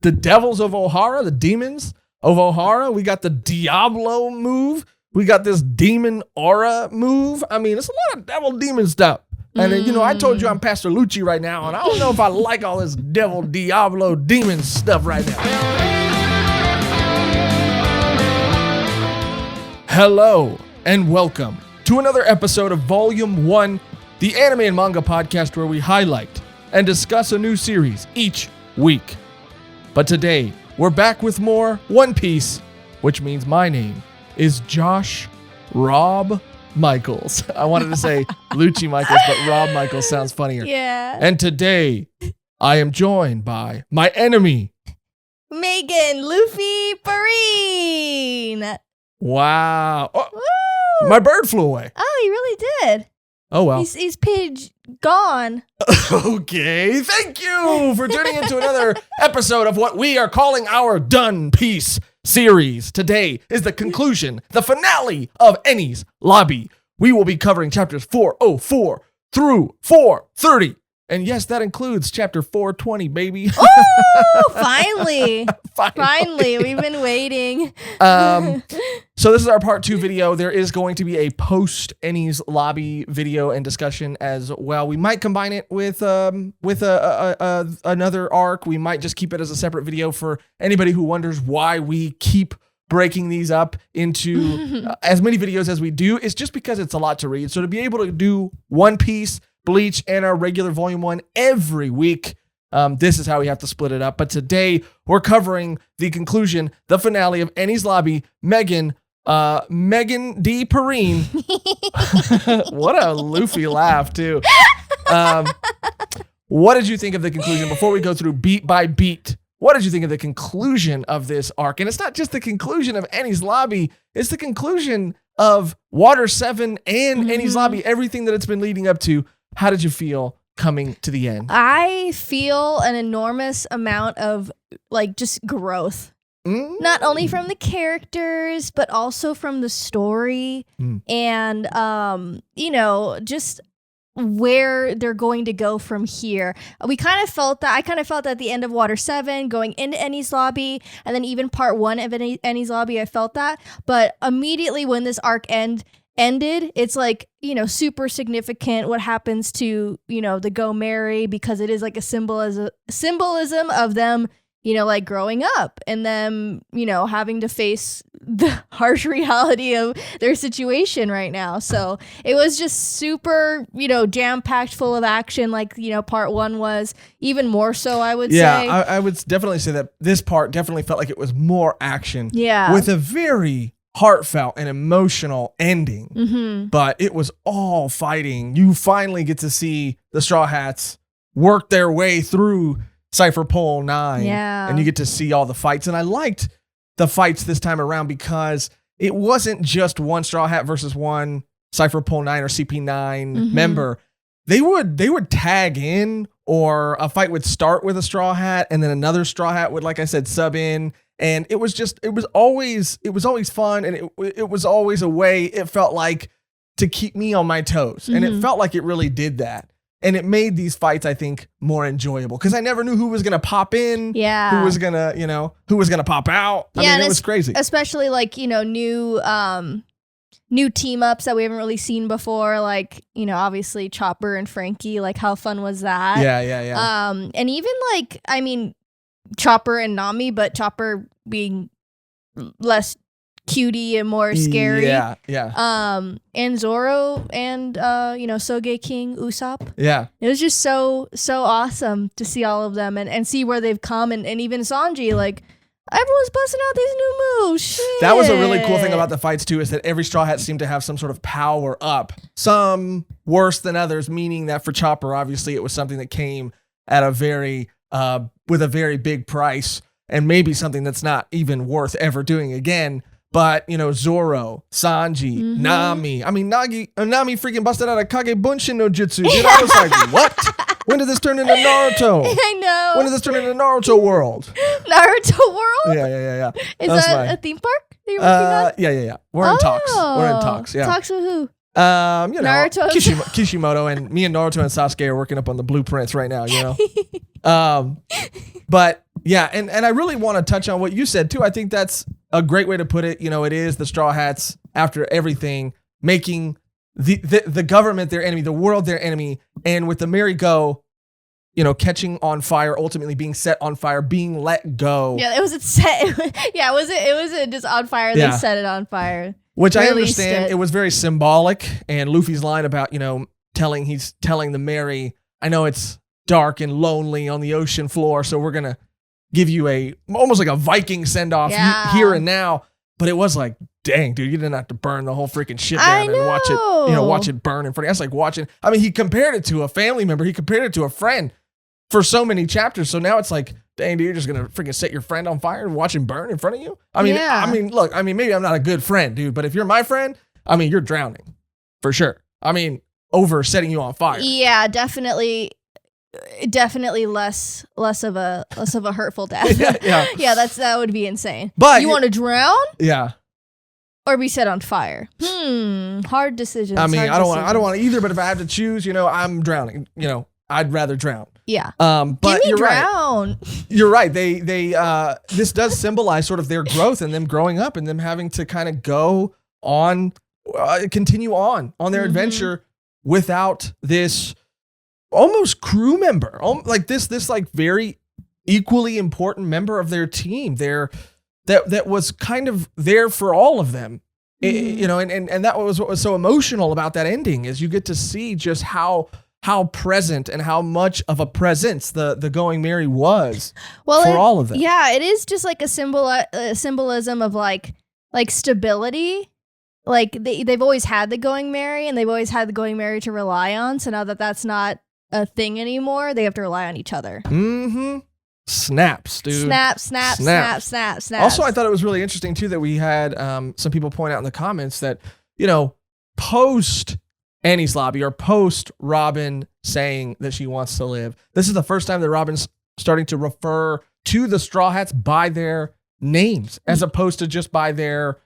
the Devils of Ohara, the Demons of Ohara. We got the Diablo move. We got this Demon Aura move. I mean, it's a lot of devil demon stuff. And then, I told you I'm Pastor Lucci right now, and I don't know if I like all this devil, Diablo, demon stuff right now. Hello, and welcome to another episode of Volume 1, the anime and manga podcast where we highlight and discuss a new series each week. But today, we're back with more One Piece, which means my name is Josh Rob Michaels. I wanted to say Lucci Michaels, but Rob Michaels sounds funnier. Yeah. And today, I am joined by my enemy, Mehgan, Luffy, Perrine. Wow. Oh, Woo! my bird flew away. Oh, he really did. Oh, well. He's pidge gone. Okay. Thank you for tuning into another episode of what we are calling our Done Piece series. Today is the conclusion, the finale of Enies Lobby. We will be covering chapters 404 through 430. And yes, that includes chapter 420, baby. Oh, finally. Finally. We've been waiting. So this is our part 2 video. There is going to be a post Enies Lobby video and discussion as well. We might combine it with another arc. We might just keep it as a separate video for anybody who wonders why we keep breaking these up into as many videos as we do. It's just because it's a lot to read. So to be able to do One Piece, Bleach, and our regular Volume 1 every week, this is how we have to split it up. But today, we're covering the conclusion, the finale of Enies Lobby, Mehgan D. Perrine. What a Luffy laugh, too. What did you think of the conclusion? Before we go through beat by beat, what did you think of the conclusion of this arc? And it's not just the conclusion of Enies Lobby, it's the conclusion of Water 7 and Enies Lobby, everything that it's been leading up to. How did you feel coming to the end? I feel an enormous amount of just growth. Not only from the characters, but also from the story and, just where they're going to go from here. I kind of felt that at the end of Water 7, going into Enies Lobby, and then even part 1 of Enies Lobby, I felt that. But immediately when this arc ended, it's super significant what happens to, the Go Merry, because it is like a symbolism of them, growing up and them, having to face the harsh reality of their situation right now. So it was just super, jam-packed full of action, part 1 was, even more so, I would say. Yeah, I would definitely say that this part definitely felt like it was more action. Yeah. With a very heartfelt and emotional ending, but it was all fighting. You finally get to see the Straw Hats work their way through Cypher Pole 9, and you get to see all the fights. And I liked the fights this time around because it wasn't just one Straw Hat versus one Cypher Pole 9 or CP9 member. They would tag in, or a fight would start with a Straw Hat, and then another Straw Hat would, like I said, sub in. And it was always fun, and it was always a way, it felt like, to keep me on my toes. And it felt like it really did that. And it made these fights, I think, more enjoyable, because I never knew who was going to pop in, who was going to, who was going to pop out. I mean, it was crazy. Especially new team ups that we haven't really seen before, obviously Chopper and Frankie, how fun was that? Yeah. And even Chopper and Nami, but Chopper being less cutie and more scary. Yeah. And Zoro and Sogeking, Usopp. Yeah. It was just so awesome to see all of them and see where they've come, and even Sanji, everyone's busting out these new moves. Shit. That was a really cool thing about the fights too, is that every Straw Hat seemed to have some sort of power up. Some worse than others, meaning that for Chopper, obviously it was something that came at a very with a very big price, and maybe something that's not even worth ever doing again. But, Zoro, Sanji, Nami. I mean, Nami freaking busted out a Kage Bunshin no Jutsu. Dude, I was like, what? When did this turn into Naruto? I know. When did this turn into Naruto World? Naruto World? Yeah. Is that a theme park that you're working on? Yeah. We're in talks. We're in talks, yeah. Talks with who? Naruto. Kishimoto and me and Naruto and Sasuke are working up on the blueprints right now, But Yeah, and I really want to touch on what you said too. I think that's a great way to put it. It is the Straw Hats, after everything, making the government their enemy, the world their enemy, and with the merry-go, catching on fire, ultimately being set on fire, being let go. Yeah, it wasn't set. Yeah, it wasn't just on fire. They set it on fire. Which I understand. It was very symbolic. And Luffy's line about, he's telling the Mary, I know it's dark and lonely on the ocean floor, so we're going to give you almost like a Viking send-off here and now. But it was like, dang, dude, you didn't have to burn the whole freaking shit down and watch it burn in front of you. That's like watching. I mean, he compared it to a family member. He compared it to a friend for so many chapters. So now it's like, dang, dude, you're just going to freaking set your friend on fire and watch him burn in front of you? I mean, look, maybe I'm not a good friend, dude, but if you're my friend, you're drowning for sure. Over setting you on fire. Yeah, definitely less of a hurtful death. Yeah, that would be insane. But you want to drown? Yeah. Or be set on fire? Hard decisions. I don't want either, but if I have to choose, I'm drowning. I'd rather drown. Yeah. But you're drown. Right. You're right. They this does symbolize sort of their growth and them growing up and them having to kind of go on, continue on their adventure without this almost crew member, like this like very equally important member of their team there that was kind of there for all of them. And that was what was so emotional about that ending, is you get to see just how present and how much of a presence the Going Merry was for all of them. Yeah, it is just like a symbolism of like stability. Like they've always had the Going Merry, and they've always had the Going Merry to rely on. So now that that's not a thing anymore, they have to rely on each other. Snaps, dude. Snaps. Also, I thought it was really interesting too that we had some people point out in the comments that, post Enies Lobby or post Robin saying that she wants to live, this is the first time that Robin's starting to refer to the Straw Hats by their names as opposed to just by their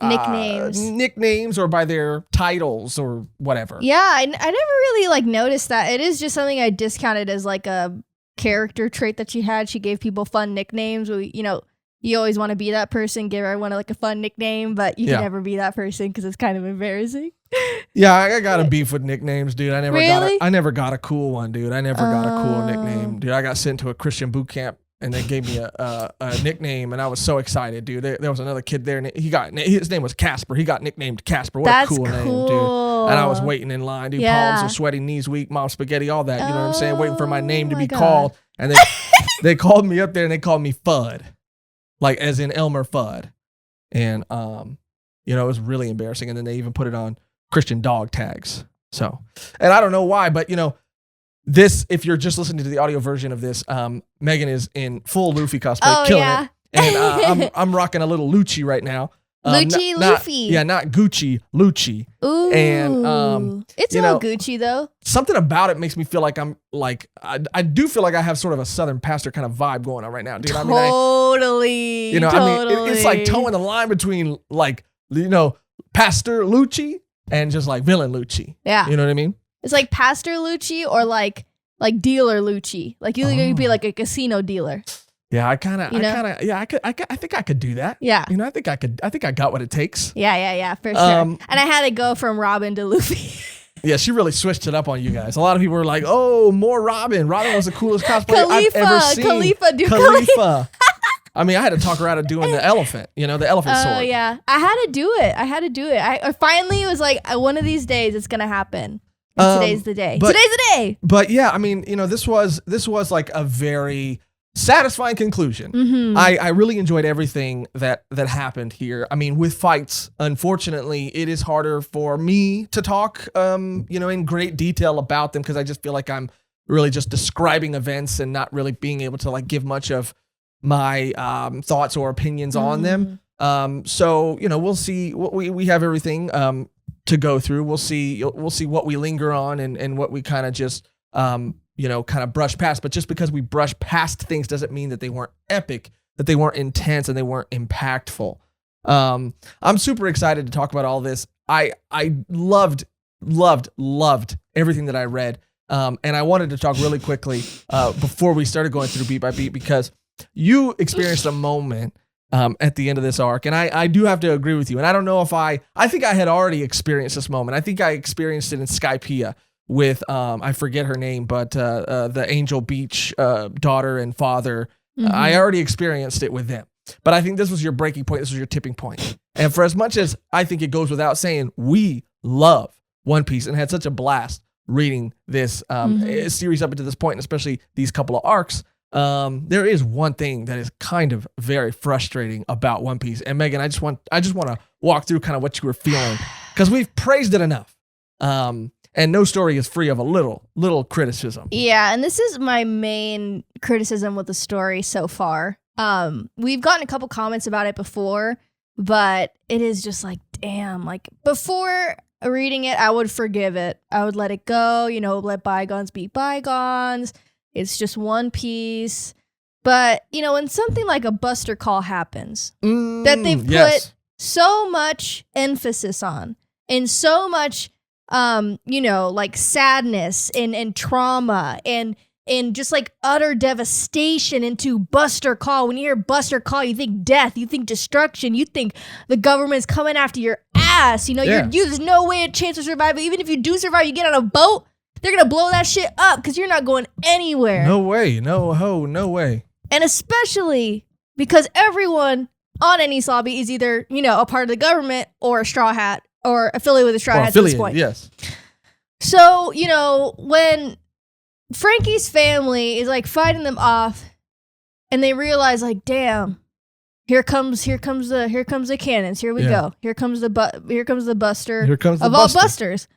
nicknames or by their titles or whatever. Yeah, I never really noticed that. It is just something I discounted as like a character trait that she had. She gave people fun nicknames. You always want to be that person, give everyone a fun nickname, but you can never be that person because it's kind of embarrassing. Yeah, I got a beef with nicknames, dude. I never got a cool one, dude. I never got a cool nickname, dude. I got sent to a Christian boot camp and they gave me a nickname, and I was so excited, dude. There was another kid there, and his name was Casper. He got nicknamed Casper. What a cool name, dude. And I was waiting in line, dude. Palms are sweaty, knees weak, mom spaghetti, all that. You know what I'm saying? Waiting for my name to be called. And they called me up there, and they called me Fudd. Like as in Elmer Fudd. And, it was really embarrassing. And then they even put it on Christian dog tags. So, and I don't know why, but this, if you're just listening to the audio version of this, Mehgan is in full Luffy cosplay, killing it. And I'm rocking a little Lucci right now. Luffy. Not Gucci, Lucci. Ooh. And it's all Gucci though. Something about it makes me feel like I'm like I do feel like I have sort of a Southern pastor kind of vibe going on right now, dude. Totally. It's like towing the line between Pastor Lucci and just like villain Lucci. Yeah. You know what I mean? It's like Pastor Lucci or like dealer Lucci. Like you'd be like a casino dealer. Yeah, I think I could do that. Yeah. I think I got what it takes. Yeah, for sure. And I had to go from Robin to Luffy. Yeah, she really switched it up on you guys. A lot of people were like, oh, more Robin. Robin was the coolest cosplayer I've ever seen. Kalifa. I had to talk her out of doing the elephant, the elephant sword. Oh, yeah. I had to do it. I finally was like, one of these days it's going to happen. Today's the day. Today's the day. But yeah, this was like a very satisfying conclusion. Mm-hmm. I really enjoyed everything that happened here. With fights, unfortunately, it is harder for me to talk, in great detail about them because I just feel like I'm really just describing events and not really being able to give much of my thoughts or opinions on them. So we'll see. We have everything to go through. We'll see what we linger on and what we kind of just kind of brush past. But just because we brush past things doesn't mean that they weren't epic, that they weren't intense, and they weren't impactful. I'm super excited to talk about all this. I loved everything that I read. And I wanted to talk really quickly before we started going through beat by beat, because you experienced a moment at the end of this arc. And I do have to agree with you. And I don't know if I think I had already experienced this moment. I think I experienced it in Skypiea with, I forget her name, but the Angel Beach daughter and father. I already experienced it with them. But I think this was your breaking point. This was your tipping point. And for as much as I think it goes without saying, we love One Piece and had such a blast reading this series up until this point, and especially these couple of arcs. There is one thing that is kind of very frustrating about One Piece. And Mehgan, I just want to walk through kind of what you were feeling, because we've praised it enough. And no story is free of a little criticism. Yeah, and this is my main criticism with the story so far. We've gotten a couple comments about it before, but it is just like, damn, like before reading it, I would forgive it. I would let it go, let bygones be bygones. It's just One Piece. But, when something like a Buster Call happens, that they've put so much emphasis on and so much, like sadness and trauma and just like utter devastation into Buster Call. When you hear Buster Call, you think death, you think destruction, you think the government's coming after your ass. There's no way a chance to survive. But even if you do survive, you get on a boat, they're going to blow that shit up because you're not going anywhere. No way. No way. And especially because everyone on Enies Lobby is either, a part of the government or a Straw Hat or affiliated with a Straw Hat at this point. Yes. So, when Frankie's family is like fighting them off, and they realize like, damn, here comes the cannons. Here we go. Here comes the Buster. Here comes the of Buster. all Busters.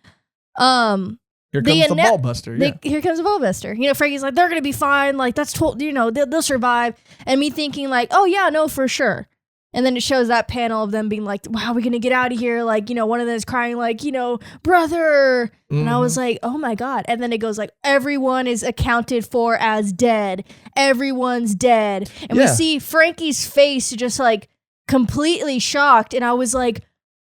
Here comes the Ball Buster. Yeah. Here comes the Ball Buster. Frankie's like, they're gonna be fine. Like that's they'll survive. And me thinking like, oh yeah, no, for sure. And then it shows that panel of them being like, wow, we're going to get out of here. Like, one of them is crying like, brother. And I was like, oh my God. And then it goes like, everyone is accounted for as dead. Everyone's dead. And we see Frankie's face just like completely shocked. And I was like,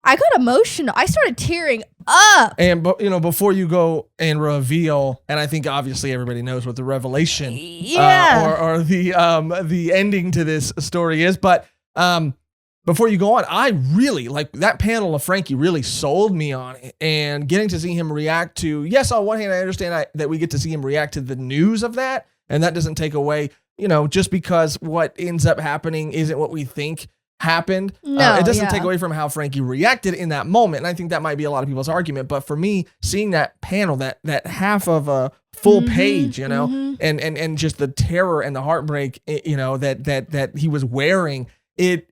I got emotional. I started tearing up. And, before you go and reveal, and I think obviously everybody knows what the revelation or the ending to this story is, but before you go on, I really like that panel of Frankie really sold me on it, and getting to see him react to, yes, on one hand, I understand that we get to see him react to the news of that. And that doesn't take away, just because what ends up happening isn't what we think happened. No, it doesn't take away from how Frankie reacted in that moment. And I think that might be a lot of people's argument. But for me, seeing that panel, that half of a full page, and just the terror and the heartbreak, that he was wearing, it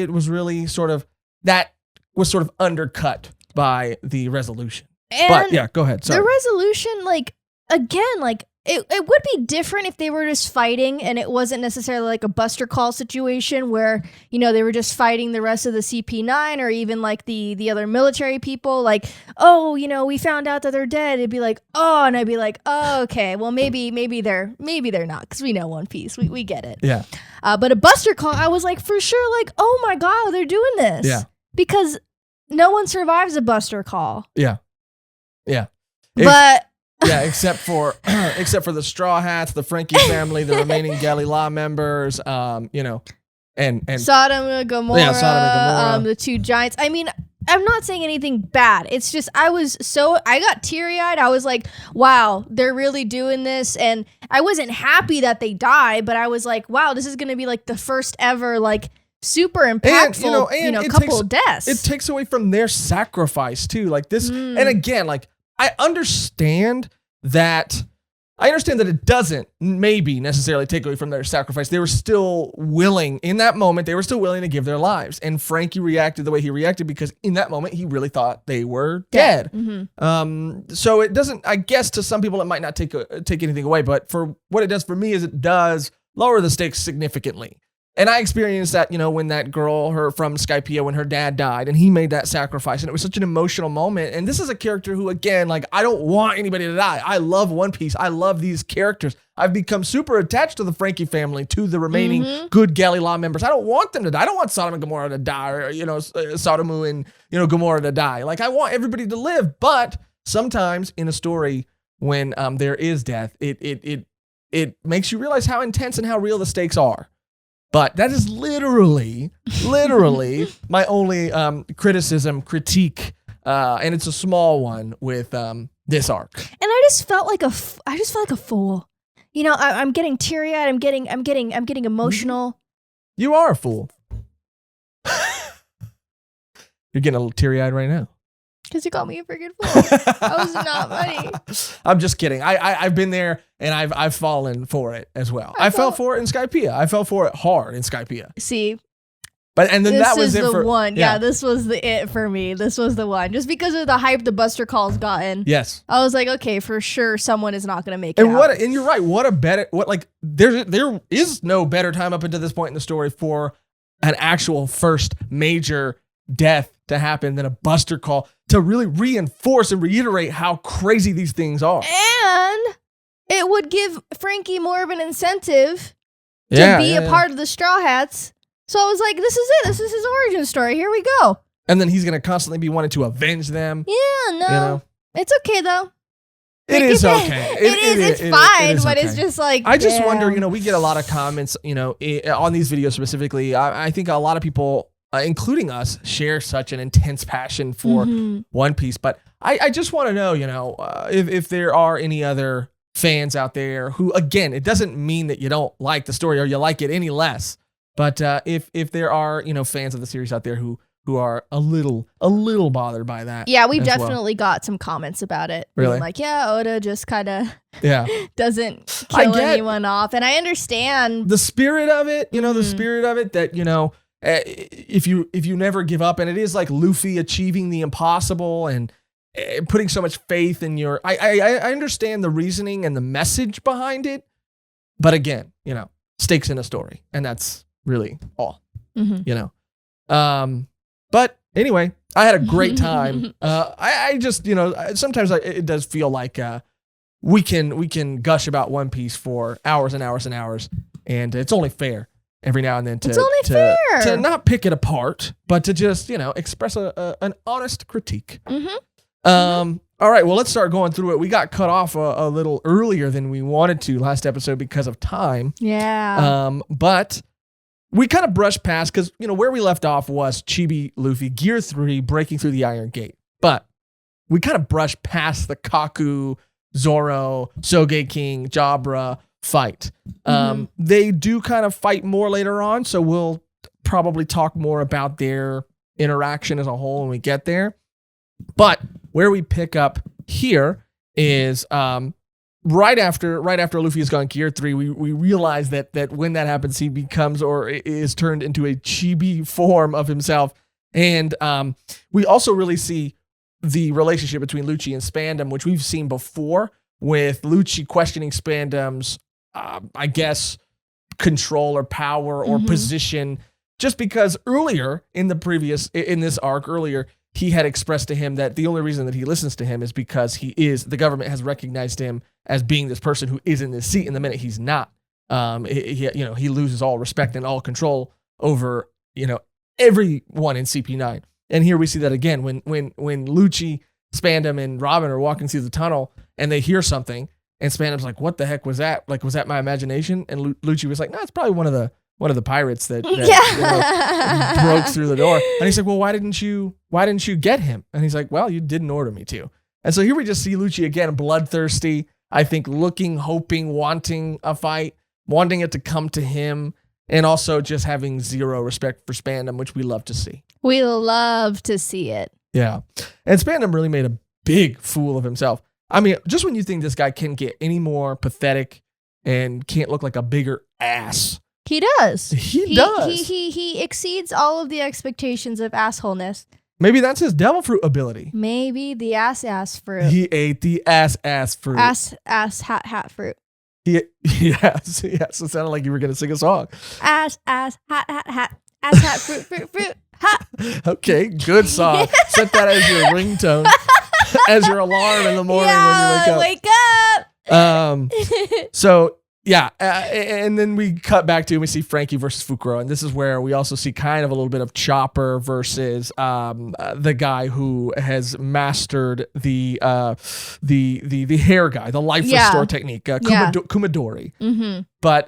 was really sort of, that was sort of undercut by the resolution. And but yeah, go ahead. Sorry. The resolution, like, again, like, it would be different if they were just fighting and it wasn't necessarily like a Buster Call situation where, they were just fighting the rest of the CP9 or even like the other military people. Like, oh, we found out that they're dead. It'd be like, oh, and I'd be like, oh, okay, well, maybe they're not, because we know One Piece. We get it. Yeah. But a Buster Call, I was like, for sure, like, oh my God, they're doing this. Yeah. Because no one survives a Buster Call. Yeah. Yeah. But yeah, except for the Straw Hats, the Frankie family, the remaining Kalifa members, and Sodom and Gomorrah, the two giants. I mean, I'm not saying anything bad. It's just I got teary-eyed. I was like, wow, they're really doing this. And I wasn't happy that they died, but I was like, wow, this is going to be like the first ever like super impactful, couple of deaths. It takes away from their sacrifice too. Like this, and again, like I understand that it doesn't maybe necessarily take away from their sacrifice. They were still willing in that moment. They were still willing to give their lives. And Frankie reacted the way he reacted because in that moment he really thought they were dead. Mm-hmm. So it doesn't, I guess to some people it might not take anything away, but for what it does for me is it does lower the stakes significantly. And I experienced that, when that girl, her from Skypiea, when her dad died and he made that sacrifice, and it was such an emotional moment. And this is a character who, again, like, I don't want anybody to die. I love One Piece. I love these characters. I've become super attached to the Frankie family, to the remaining good Kalifa members. I don't want them to die. I don't want Sodom and Gomorrah to die, or, Sodomu and, Gomorrah to die. Like, I want everybody to live, but sometimes in a story when there is death, it makes you realize how intense and how real the stakes are. But that is literally my only critique, and it's a small one with this arc. And I just felt like a fool. You know, I'm getting teary-eyed. I'm getting emotional. You are a fool. You're getting a little teary-eyed right now. Because you called me a freaking fool. That was not funny. I'm just kidding. I've been there and I've fallen for it as well. I fell for it in Skypiea. I fell for it hard in Skypiea. See. And then that was it for one. Yeah, this was it for me. This was the one. Just because of the hype the Buster Call's gotten. Yes. I was like, okay, for sure someone is not going to make it. And you're right. There is no better time up until this point in the story for an actual first major death to happen than a Buster Call to really reinforce and reiterate how crazy these things are. And it would give Frankie more of an incentive to be a part of the Straw Hats. So I was like, this is it. This is his origin story. Here we go. And then he's going to constantly be wanting to avenge them. Yeah, no. You know? It's okay, though. It is okay. It's fine, but it's just like, I just wonder, we get a lot of comments, on these videos specifically. I think a lot of people, including us, share such an intense passion for One Piece. But I just want to know, if there are any other fans out there who, again, it doesn't mean that you don't like the story or you like it any less. But if there are, fans of the series out there who are a little bothered by that. Yeah, we've definitely got some comments about it. Really? Like, Oda just kind of doesn't kill anyone off. And I understand the spirit of it, the spirit of it that, if you never give up, and it is like Luffy achieving the impossible and putting so much faith in your, I understand the reasoning and the message behind it. But again, stakes in a story, and that's really all, But anyway, I had a great time. I just, sometimes it does feel like we can gush about One Piece for hours and hours and hours, and it's only fair every now and then to not pick it apart, but to just, express an honest critique. All right, well, let's start going through it. We got cut off a little earlier than we wanted to last episode because of time. Yeah. But we kind of brushed past because, where we left off was Chibi Luffy, Gear 3, breaking through the Iron Gate. But we kind of brushed past the Kaku, Zoro, Sogeking, Jabra fight. They do kind of fight more later on, so we'll probably talk more about their interaction as a whole when we get there. But where we pick up here is right after Luffy has gone Gear 3, we realize that when that happens, he becomes or is turned into a chibi form of himself. And we also really see the relationship between Lucci and Spandam, which we've seen before, with Lucci questioning Spandam's, I guess, control or power or position, just because earlier in this arc, he had expressed to him that the only reason that he listens to him is because the government has recognized him as being this person who is in this seat, and the minute he's not, he loses all respect and all control over, everyone in CP9. And here we see that again when Lucci, Spandam, and Robin are walking through the tunnel and they hear something, and Spandam's like, "What the heck was that? Like, was that my imagination?" And Lucci was like, "No, it's probably one of the pirates that broke through the door." And he's like, "Well, why didn't you get him?" And he's like, "Well, you didn't order me to." And so here we just see Lucci again, bloodthirsty, I think, looking, hoping, wanting a fight, wanting it to come to him, and also just having zero respect for Spandam, which we love to see. We love to see it. Yeah. And Spandam really made a big fool of himself. I mean, just when you think this guy can't get any more pathetic and can't look like a bigger ass, he does. He does. He exceeds all of the expectations of assholeness. Maybe that's his devil fruit ability. Maybe the ass fruit. He ate the ass fruit. Ass hat fruit. Yes. It sounded like you were gonna sing a song. Ass hat ass hat fruit ha. Okay, good song. Set that as your ringtone, as your alarm in the morning when you wake up. Wake up. So Yeah, and then we cut back to and we see Frankie versus Fukuro, and this is where we also see kind of a little bit of Chopper versus the guy who has mastered the hair guy, the life restore technique, Kumadori. Mm-hmm. But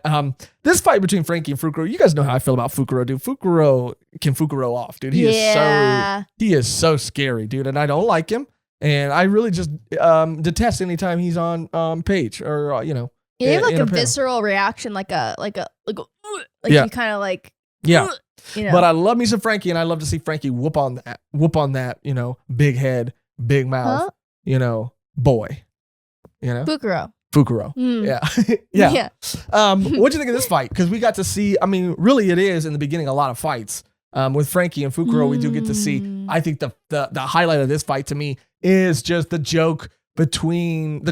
this fight between Frankie and Fukuro, you guys know how I feel about Fukuro, dude. Fukuro can Fukuro off, dude. He is so scary, dude, and I don't like him, and I really just detest anytime he's on page or You have like a visceral reaction, like you kind of like, But I love me some Frankie, and I love to see Frankie whoop on that, big head, big mouth, boy, Fukuro. Yeah. What'd you think of this fight? Because we got to see, really it is in the beginning a lot of fights. With Frankie and Fukuro, we do get to see, I think the highlight of this fight to me is just the jokes between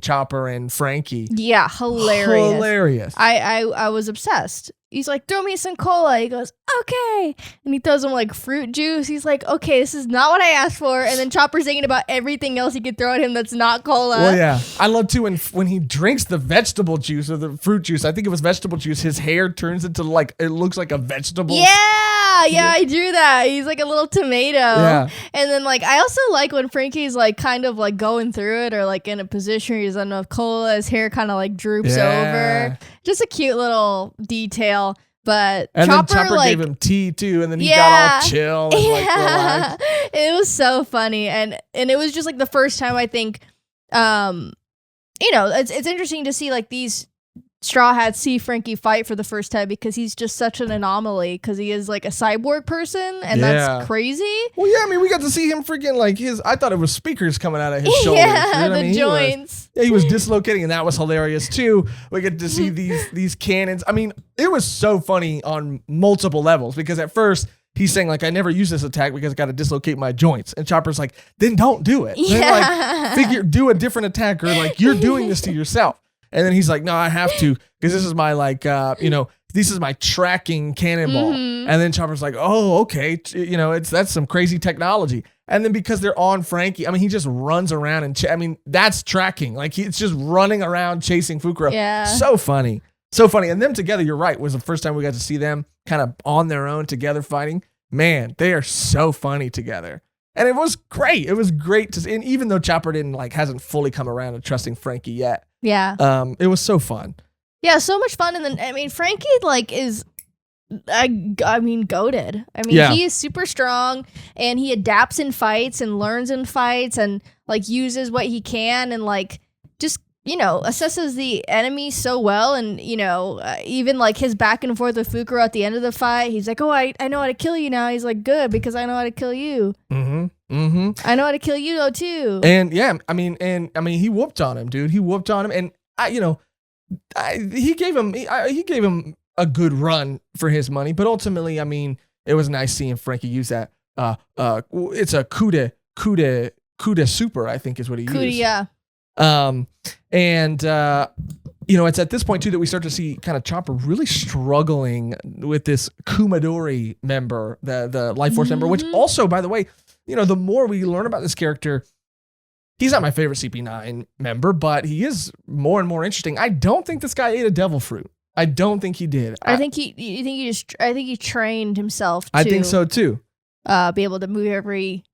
Chopper and Frankie. Yeah, hilarious. I was obsessed. He's like, throw me some cola. He goes, okay. And he throws him like fruit juice. He's like, okay, this is not what I asked for. And then Chopper's thinking about everything else he could throw at him that's not cola. Well, yeah. I love too when he drinks the vegetable juice or the fruit juice. I think it was vegetable juice. His hair turns into it looks like a vegetable. Yeah, I drew that. He's like a little tomato. Yeah. And then I also like when Frankie's kind of going through it or in a position where he's on enough cola, his hair kind of droops over. Just a cute little detail. But and Chopper, then Chopper gave him tea too, and then he got all chill and relaxed. It was so funny, and it was just the first time I think, it's interesting to see these Straw Hats see Frankie fight for the first time because he's just such an anomaly because he is a cyborg person, and that's crazy. Well, yeah, we got to see him freaking I thought it was speakers coming out of his shoulders. Yeah, the joints. He was dislocating, and that was hilarious too. We get to see these cannons. It was so funny on multiple levels because at first he's saying I never use this attack because I got to dislocate my joints, and Chopper's like, then don't do it. Yeah. Then do a different attack, or you're doing this to yourself. And then he's like, no, I have to, because this is my this is my tracking cannonball. Mm-hmm. And then Chopper's like, oh, okay. That's some crazy technology. And then because they're on Frankie, he just runs around and, that's tracking. It's just running around chasing Fukuro. Yeah. So funny. So funny. And them together, you're right, was the first time we got to see them kind of on their own together fighting. Man, they are so funny together. And it was great. It was great to see. And even though Chopper hasn't fully come around to trusting Frankie yet. Yeah. It was so fun. Yeah, so much fun. And then, Frankie, is, goated. He is super strong, and he adapts in fights and learns in fights and, uses what he can and, just, assesses the enemy so well. And, even, his back and forth with Fukuro at the end of the fight, he's like, oh, I know how to kill you now. He's like, good, because I know how to kill you. Mm-hmm. Mm-hmm. I know how to kill you, though, too. And, yeah, he whooped on him, dude. He whooped on him, and, he gave him a good run for his money, but ultimately, it was nice seeing Frankie use that. It's a Kuda super, I think is what he used. Yeah. It's at this point too that we start to see kind of Chopper really struggling with this Kumadori member, the Life Force member, which also, by the way, the more we learn about this character, he's not my favorite CP9 member, but he is more and more interesting. I don't think this guy ate a devil fruit. I don't think he did. I think he trained himself to, I think so too. Be able to move everything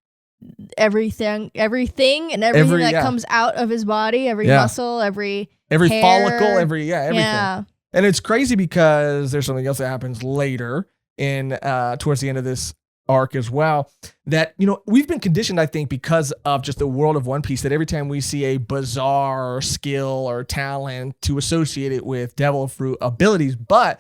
and everything that comes out of his body, every muscle, every hair. Follicle, everything. Yeah. And it's crazy because there's something else that happens later towards the end of this arc as well, that we've been conditioned, I think, because of just the world of One Piece, that every time we see a bizarre skill or talent to associate it with devil fruit abilities. But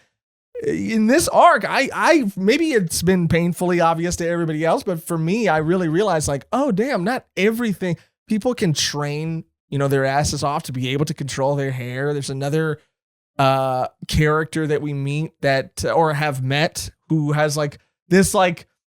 in this arc, I maybe it's been painfully obvious to everybody else, but for me, I really realized oh damn, not everything people can train their asses off to be able to control their hair. There's another character that we meet or have met who has this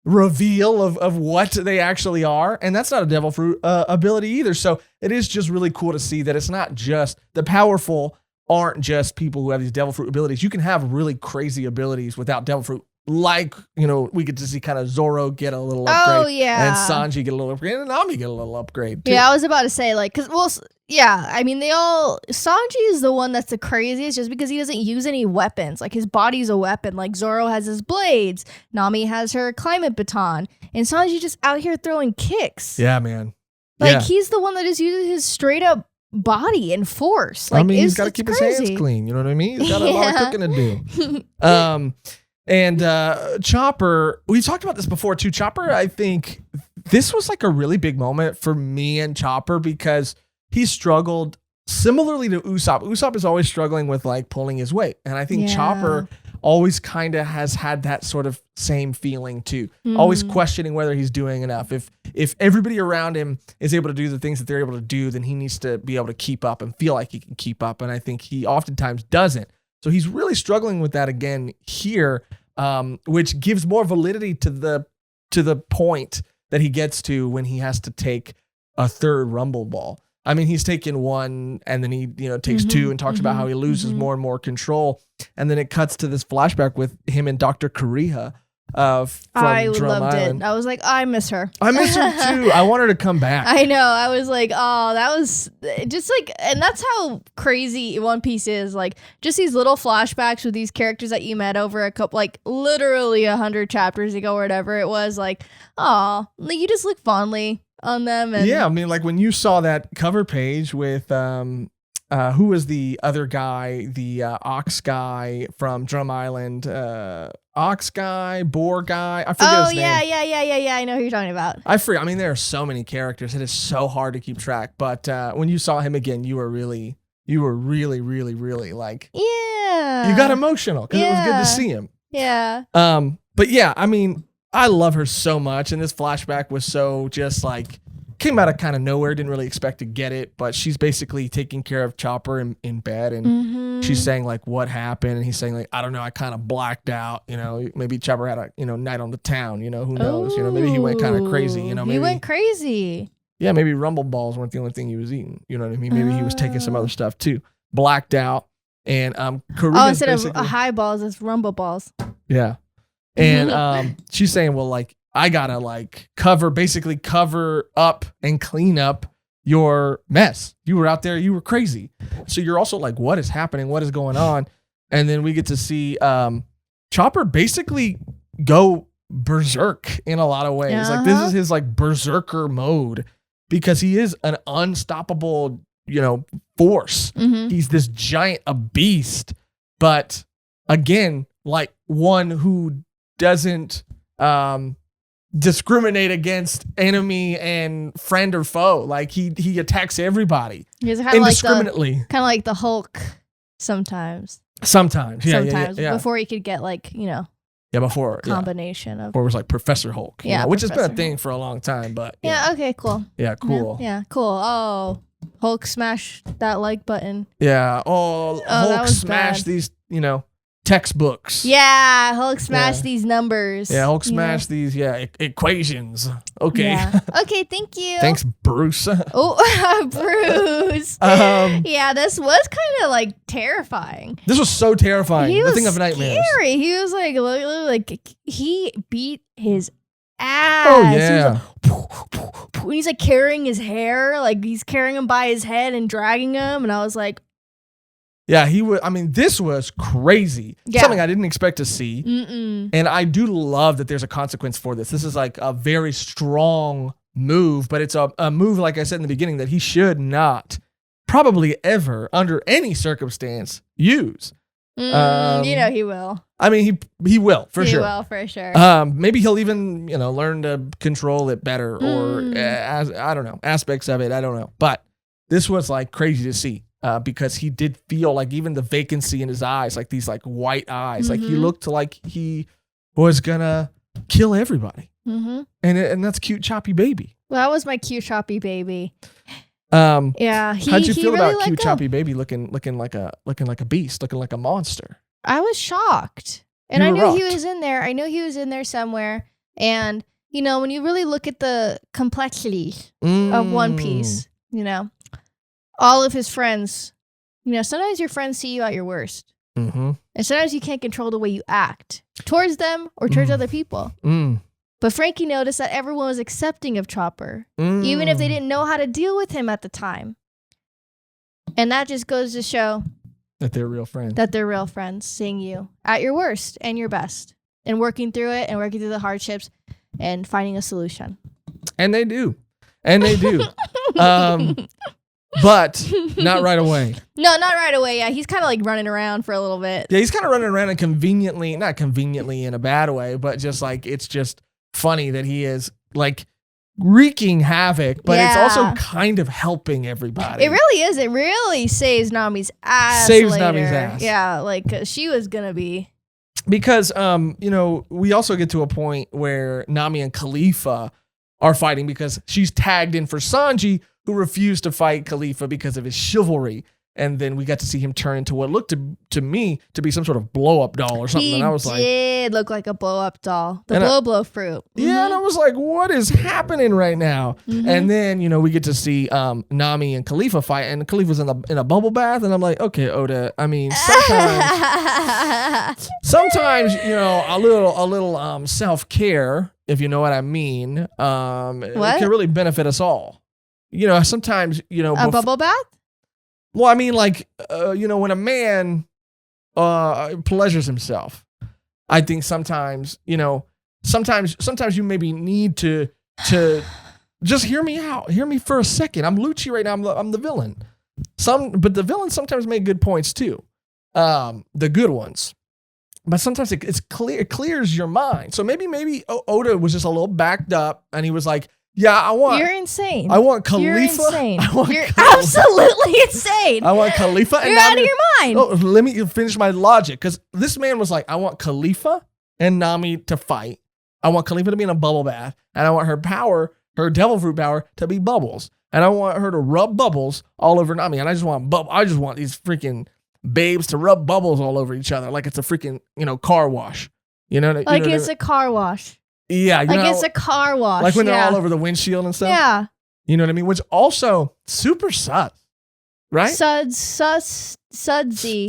reveal of what they actually are, and that's not a devil fruit ability either. So it is just really cool to see that it's not just the powerful aren't just people who have these devil fruit abilities. You can have really crazy abilities without devil fruit like, we get to see kind of Zoro get a little upgrade. Oh, yeah. And Sanji get a little upgrade. And Nami get a little upgrade, too. Yeah, I was about to say, like, I mean, Sanji is the one that's the craziest just because he doesn't use any weapons. Like, his body's a weapon. Like, Zoro has his blades. Nami has her climate baton. And Sanji just out here throwing kicks. Yeah, man. Like, he's the one that just uses his straight up body and force. Like, he's got to keep his hands clean. You know what I mean? He's got a lot of cooking to do. And Chopper, we talked about this before too. Chopper, I think this was like a really big moment for me and Chopper because he struggled similarly to Usopp. Usopp is always struggling with like pulling his weight. And I think Chopper always kind of has had that sort of same feeling too. Always questioning whether he's doing enough. If everybody around him is able to do the things that they're able to do, then he needs to be able to keep up and feel like he can keep up. And I think he oftentimes doesn't. So he's really struggling with that again here, which gives more validity to the point that he gets to when he has to take a third Rumble Ball. I mean, he's taken one and then he, takes two and talks about how he loses more and more control. And then it cuts to this flashback with him and Dr. Kariha from I Drum loved Island. it. I was like, I miss her. I miss her too. I want her to come back. I know. I was like, oh, that was just like, and that's how crazy One Piece is. Like, just these little flashbacks with these characters that you met over a couple, like literally 100 chapters ago or whatever it was. Like, oh, like, you just look fondly on them. And yeah, I mean, like when you saw that cover page with who was the other guy, the Ox guy from Drum Island, Ox guy, Boar guy, I forget his name. Yeah. I know who you're talking about. I forget. I mean, there are so many characters. It is so hard to keep track. But when you saw him again, you were really, really like, yeah, you got emotional because it was good to see him. Yeah. But yeah, I mean, I love her so much, and this flashback was so just like came out of kind of nowhere. Didn't really expect to get it, but she's basically taking care of Chopper in bed, and she's saying like, "What happened?" And he's saying like, "I don't know. I kind of blacked out. Maybe Chopper had a night on the town. Who knows? Maybe he went kind of crazy. Maybe he went crazy. Yeah, maybe Rumble Balls weren't the only thing he was eating. You know what I mean? Maybe he was taking some other stuff too. Blacked out, and instead of high balls, it's Rumble Balls. Yeah. And she's saying, well, like, I gotta like cover up and clean up your mess. You were out there, you were crazy. So you're also like, what is happening? What is going on? And then we get to see Chopper basically go berserk in a lot of ways. Like this is his like berserker mode because he is an unstoppable, force. He's this giant, a beast, but again, like one who doesn't discriminate against enemy and friend or foe. Like he attacks everybody indiscriminately. Kind of like the Hulk sometimes. Sometimes, yeah. Before he could get like, before combination of. Or it was like Professor Hulk. Which has been a thing Hulk. for a long time, but. Yeah, okay, cool. Yeah, cool. Yeah, cool. Oh, Hulk smash that like button. Yeah. Oh Hulk smash these, textbooks. Yeah, Hulk smash these numbers. Yeah, Hulk smash these, equations. Okay. Yeah. Okay, thank you. Thanks, Bruce. Oh, Bruce. Yeah, this was kind of like terrifying. This was so terrifying. He was thing of nightmares. Scary. He was like he beat his ass. Oh yeah. He's like carrying his hair, like he's carrying him by his head and dragging him, and I was like, yeah, he was. I mean, this was crazy. Yeah. Something I didn't expect to see. And I do love that there's a consequence for this. This is like a very strong move, but it's a move, like I said in the beginning, that he should not probably ever, under any circumstance, use. He will. I mean, he will, for sure. He will, for sure. Maybe he'll even, learn to control it better or I don't know, aspects of it. I don't know. But this was like crazy to see. Because he did feel like even the vacancy in his eyes, like these like white eyes, like he looked like he was gonna kill everybody. And that's cute choppy baby. Well, that was my cute choppy baby. Yeah. How'd you feel really about cute choppy baby looking like a beast, looking like a monster? I was shocked, and I knew he was in there. I knew he was in there somewhere. And when you really look at the complexity of One Piece, all of his friends, sometimes your friends see you at your worst. Mm-hmm. And sometimes you can't control the way you act towards them or towards other people. But Frankie noticed that everyone was accepting of Chopper, even if they didn't know how to deal with him at the time. And that just goes to show that they're real friends. That they're real friends, seeing you at your worst and your best, and working through it and working through the hardships and finding a solution. And they do. But not right away. No, not right away. Yeah, he's kind of like running around for a little bit. Yeah, he's kind of running around and not conveniently in a bad way, but just like it's just funny that he is like wreaking havoc, but it's also kind of helping everybody. It really is. It really saves Nami's ass. Nami's ass. Yeah, like she was gonna be. Because we also get to a point where Nami and Kalifa are fighting because she's tagged in for Sanji, who refused to fight Kalifa because of his chivalry. And then we got to see him turn into what looked to me to be some sort of blow-up doll or something. And I was like, he did look like a blow-up doll. The blow fruit. Yeah, and I was like, what is happening right now? And then, we get to see Nami and Kalifa fight, and Khalifa's in a bubble bath, and I'm like, okay, Oda, I mean, sometimes a little self-care, if you know what I mean, it can really benefit us all. Sometimes, a bubble bath? Well, I mean, like, when a man pleasures himself, I think sometimes you maybe need to just hear me out. Hear me for a second. I'm Lucci right now. I'm the villain. But the villains sometimes make good points too. The good ones. But sometimes it clears your mind. So maybe Oda was just a little backed up, and he was like, yeah, You're insane. I want Kalifa. You're insane. You're absolutely insane. I want Kalifa. And You're out of your mind. Oh, let me finish my logic, because this man was like, I want Kalifa and Nami to fight. I want Kalifa to be in a bubble bath, and I want her power, her devil fruit power, to be bubbles, and I want her to rub bubbles all over Nami, and I just want these freaking babes to rub bubbles all over each other like it's a freaking car wash. A car wash. Yeah, it's a car wash. Like when they're all over the windshield and stuff. Yeah. You know what I mean? Which also super sus, right? Sudsy.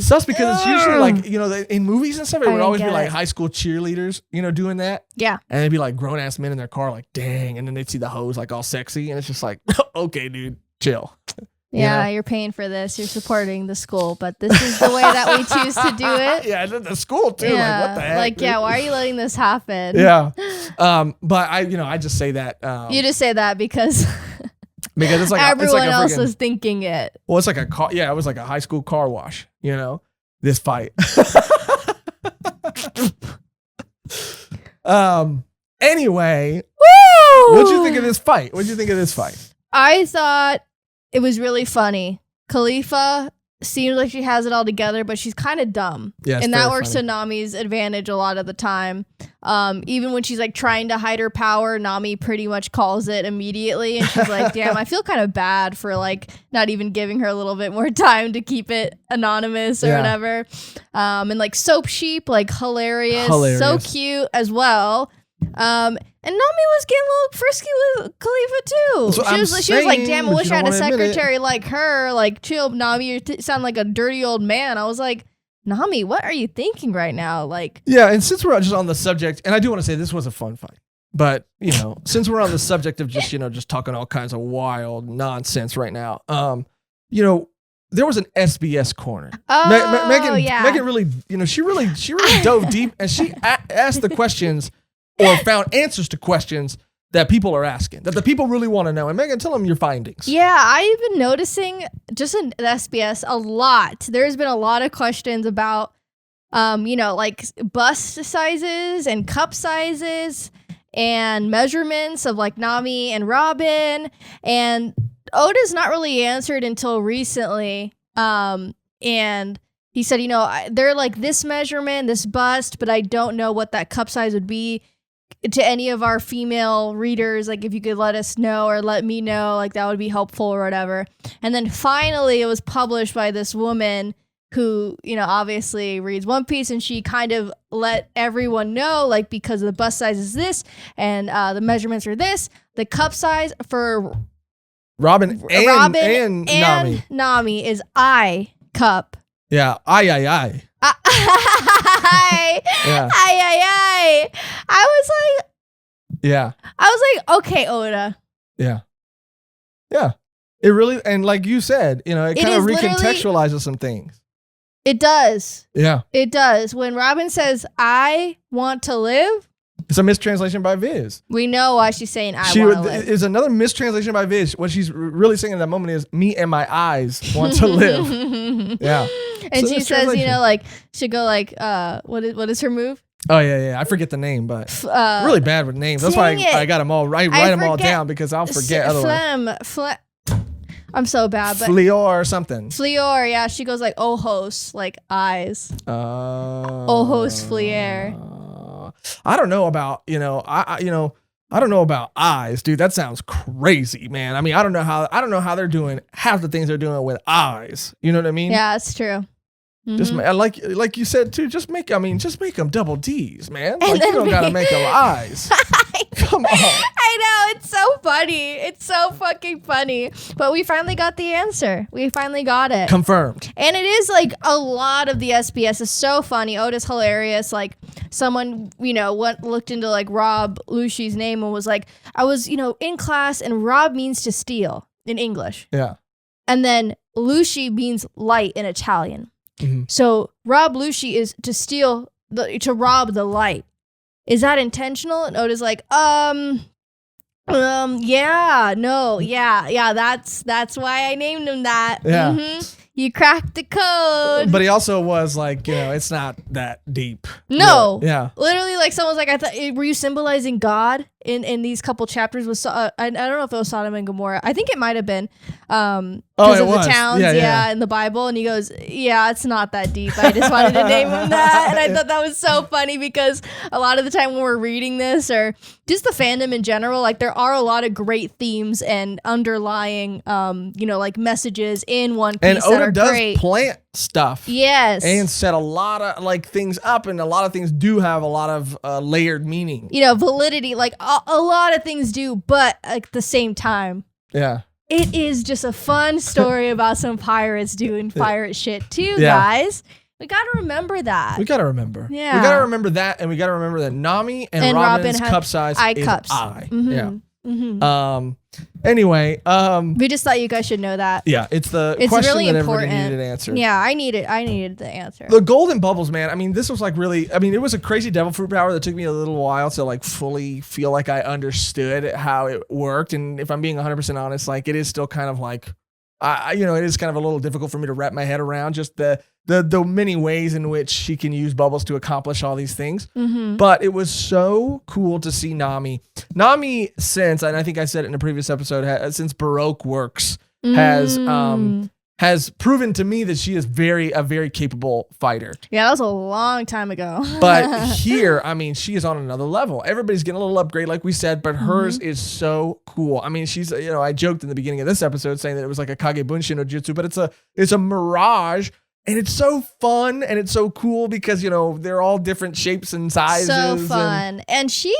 Sus because it's usually like, in movies and stuff, it would always be like high school cheerleaders, doing that. Yeah. And it'd be like grown ass men in their car, like, dang. And then they'd see the hose like all sexy. And it's just like, okay, dude, chill. Yeah, you're paying for this. You're supporting the school, but this is the way that we choose to do it. Yeah, the school too. Yeah. Like, what the heck? Like, yeah, why are you letting this happen? Yeah. But I just say that. You just say that because it's like everyone else is thinking it. Well, it's like a car. Yeah, it was like a high school car wash. This fight. Anyway, what'd you think of this fight? I thought it was really funny. Kalifa seems like she has it all together, but she's kind of dumb. Yeah, and that works to Nami's advantage a lot of the time. Even when she's like trying to hide her power, Nami pretty much calls it immediately. And she's like, damn, I feel kind of bad for like not even giving her a little bit more time to keep it anonymous or whatever. And like Soap Sheep, like hilarious. So cute as well. And Nami was getting a little frisky with Kalifa too. She was like, damn, I wish I had a secretary like her. Like, chill, Nami, you sound like a dirty old man. I was like, Nami, what are you thinking right now? Like, yeah, and since we're just on the subject, and I do want to say this was a fun fight, but since we're on the subject of just just talking all kinds of wild nonsense right now, there was an SBS corner. Oh, Mehgan really, she really dove deep, and she asked the questions or found answers to questions that people are asking, that the people really want to know. And Mehgan, tell them your findings. Yeah, I've been noticing just in SBS a lot. There's been a lot of questions about, like bust sizes and cup sizes and measurements of like Nami and Robin. And Oda's not really answered until recently. And he said, they're like this measurement, this bust, but I don't know what that cup size would be. To any of our female readers, like if you could let us know or let me know, like that would be helpful or whatever. And then finally it was published by this woman who, obviously reads One Piece, and she kind of let everyone know, like, because the bust size is this and the measurements are this, the cup size for Robin and Nami is I cup. Yeah, I. Yeah. I was like, okay, Oda. Yeah. Yeah. It really, and like you said, it kind of recontextualizes some things. It does. Yeah. It does. When Robin says, I want to live. It's a mistranslation by Viz. We know why she's saying, I want to live. It's another mistranslation by Viz. What she's really saying in that moment is, me and my eyes want to live. Yeah. And so she says, she'll go like, what is her move? Oh, yeah. I forget the name, but really bad with names. That's why I got them all write them all down because I'll forget otherwise. I'm so bad, but Fleor or something. Fleor, yeah. She goes like ojos, like eyes. Ojos Fleor. I don't know about I don't know about eyes, dude. That sounds crazy, man. I mean, I don't know how they're doing half the things they're doing with eyes. You know what I mean? Yeah, it's true. Mm-hmm. Just like you said too. Just make them double D's, man. Like you don't gotta make them eyes. Come on. I know, it's so funny. It's so fucking funny. But we finally got the answer. We finally got it. Confirmed. And it is like a lot of the SBS is so funny. Oda's hilarious. Like someone, looked into like Rob Lucci's name and was like, I was, in class and Rob means to steal in English. Yeah. And then Lucci means light in Italian. Mm-hmm. So Rob Lucci is to steal to rob the light. Is that intentional? And Oda's like, that's why I named him that. Yeah. Mm-hmm. You cracked the code. But he also was like, it's not that deep. No. Yeah. Literally, like someone's like, I thought, were you symbolizing God in these couple chapters? I don't know if it was Sodom and Gomorrah. I think it might have been. Because of the towns, in the Bible. And he goes, it's not that deep. I just wanted to name him that. And I thought that was so funny because a lot of the time when we're reading this or just the fandom in general, like there are a lot of great themes and underlying, like messages in One Piece. And Oda does great. plant stuff. Yes. And set a lot of like things up, and a lot of things do have a lot of layered meaning. Validity, like a lot of things do, but at the same time. Yeah. It is just a fun story about some pirates doing pirate shit too, guys. We got to remember that. We got to remember. Yeah. We got to remember that, and we got to remember that Nami and Robin's cup size is cups. I. Mm-hmm. Yeah. Mm-hmm. Anyway, we just thought you guys should know that. Yeah, it's question really that important. everybody needed an answer. Yeah, I needed the answer. The golden bubbles, man. I mean, this was like really. I mean, it was a crazy devil fruit power that took me a little while to like fully feel like I understood how it worked. And if I'm being 100% honest, like it is still kind of like, it is kind of a little difficult for me to wrap my head around just the many ways in which she can use bubbles to accomplish all these things. Mm-hmm. But it was so cool to see Nami. Nami, since, and I think I said it in a previous episode, since Baroque works, has proven to me that she is a very capable fighter. Yeah, that was a long time ago. But here, I mean, she is on another level. Everybody's getting a little upgrade, like we said, but hers is so cool. I mean, she's, I joked in the beginning of this episode saying that it was like a Kage Bunshin no Jutsu, but it's a mirage. And it's so fun and it's so cool because, they're all different shapes and sizes. So fun. And she,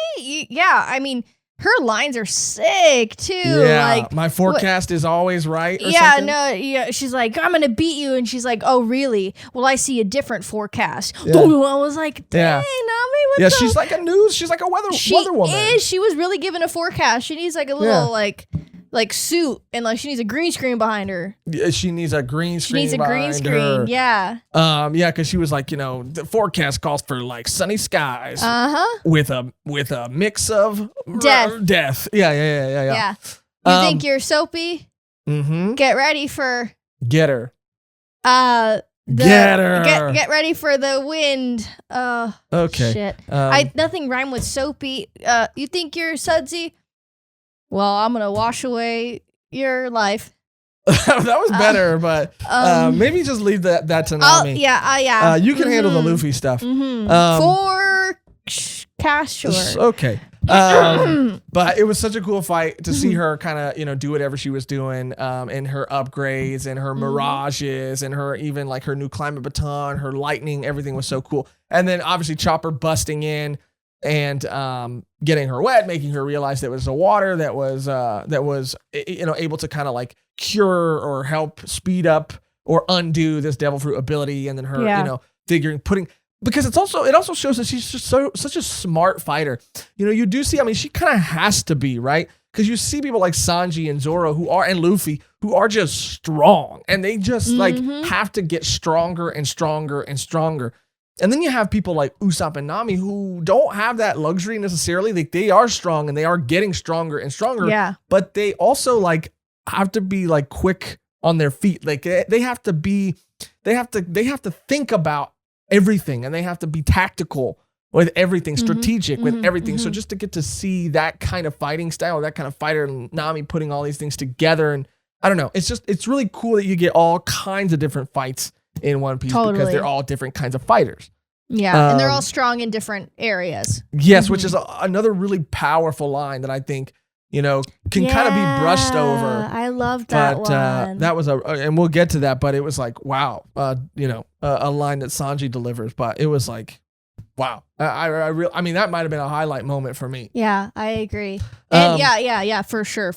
I mean, her lines are sick too. Yeah, like my forecast is always right. Or yeah, something. no, yeah. She's like, I'm gonna beat you, and she's like, oh really? Well, I see a different forecast. Yeah. I was like, dang, Nami, she's like she's like a weather woman. She was really given a forecast. She needs like a little like suit, and like she needs a green screen behind her. Yeah, she needs a green screen. Her. Yeah. Because she was like, the forecast calls for like sunny skies. With a mix of death. Yeah. You think you're soapy? Mm-hmm. Get ready for. Get her. Get her. Get ready for the wind. Okay. Shit. Nothing rhyme with soapy. You think you're sudsy? Well, I'm gonna wash away your life. That was better, but maybe just leave that to Nami. Yeah. You can handle the Luffy stuff. For cash, sure. Okay. But it was such a cool fight to see her kind of, do whatever she was doing, and her upgrades and her mirages and her even like her new climate baton, her lightning, everything was so cool. And then obviously Chopper busting in and getting her wet, making her realize that it was the water that was able to kind of like cure or help speed up or undo this devil fruit ability. And then her, because it also shows that she's just such a smart fighter. You know, you do see, I mean, she kind of has to be, right? Because you see people like Sanji and Zoro and Luffy who are just strong, and they just like have to get stronger and stronger and stronger. And then you have people like Usopp and Nami who don't have that luxury necessarily. Like, they are strong and they are getting stronger and stronger. Yeah. But they also like have to be like quick on their feet. Like, they have to think about everything, and they have to be tactical with everything, strategic with everything. So just to get to see that kind of fighting style, that kind of fighter, and Nami putting all these things together, and I don't know, it's really cool that you get all kinds of different fights in One Piece because they're all different kinds of fighters. Yeah, and they're all strong in different areas. Yes, which is another really powerful line that I think, you know, can kind of be brushed over. I love that one. That was and we'll get to that, but it was like, wow, you know, a line that Sanji delivers, but it was like, wow. I mean, that might have been a highlight moment for me. Yeah, I agree. And yeah, for sure.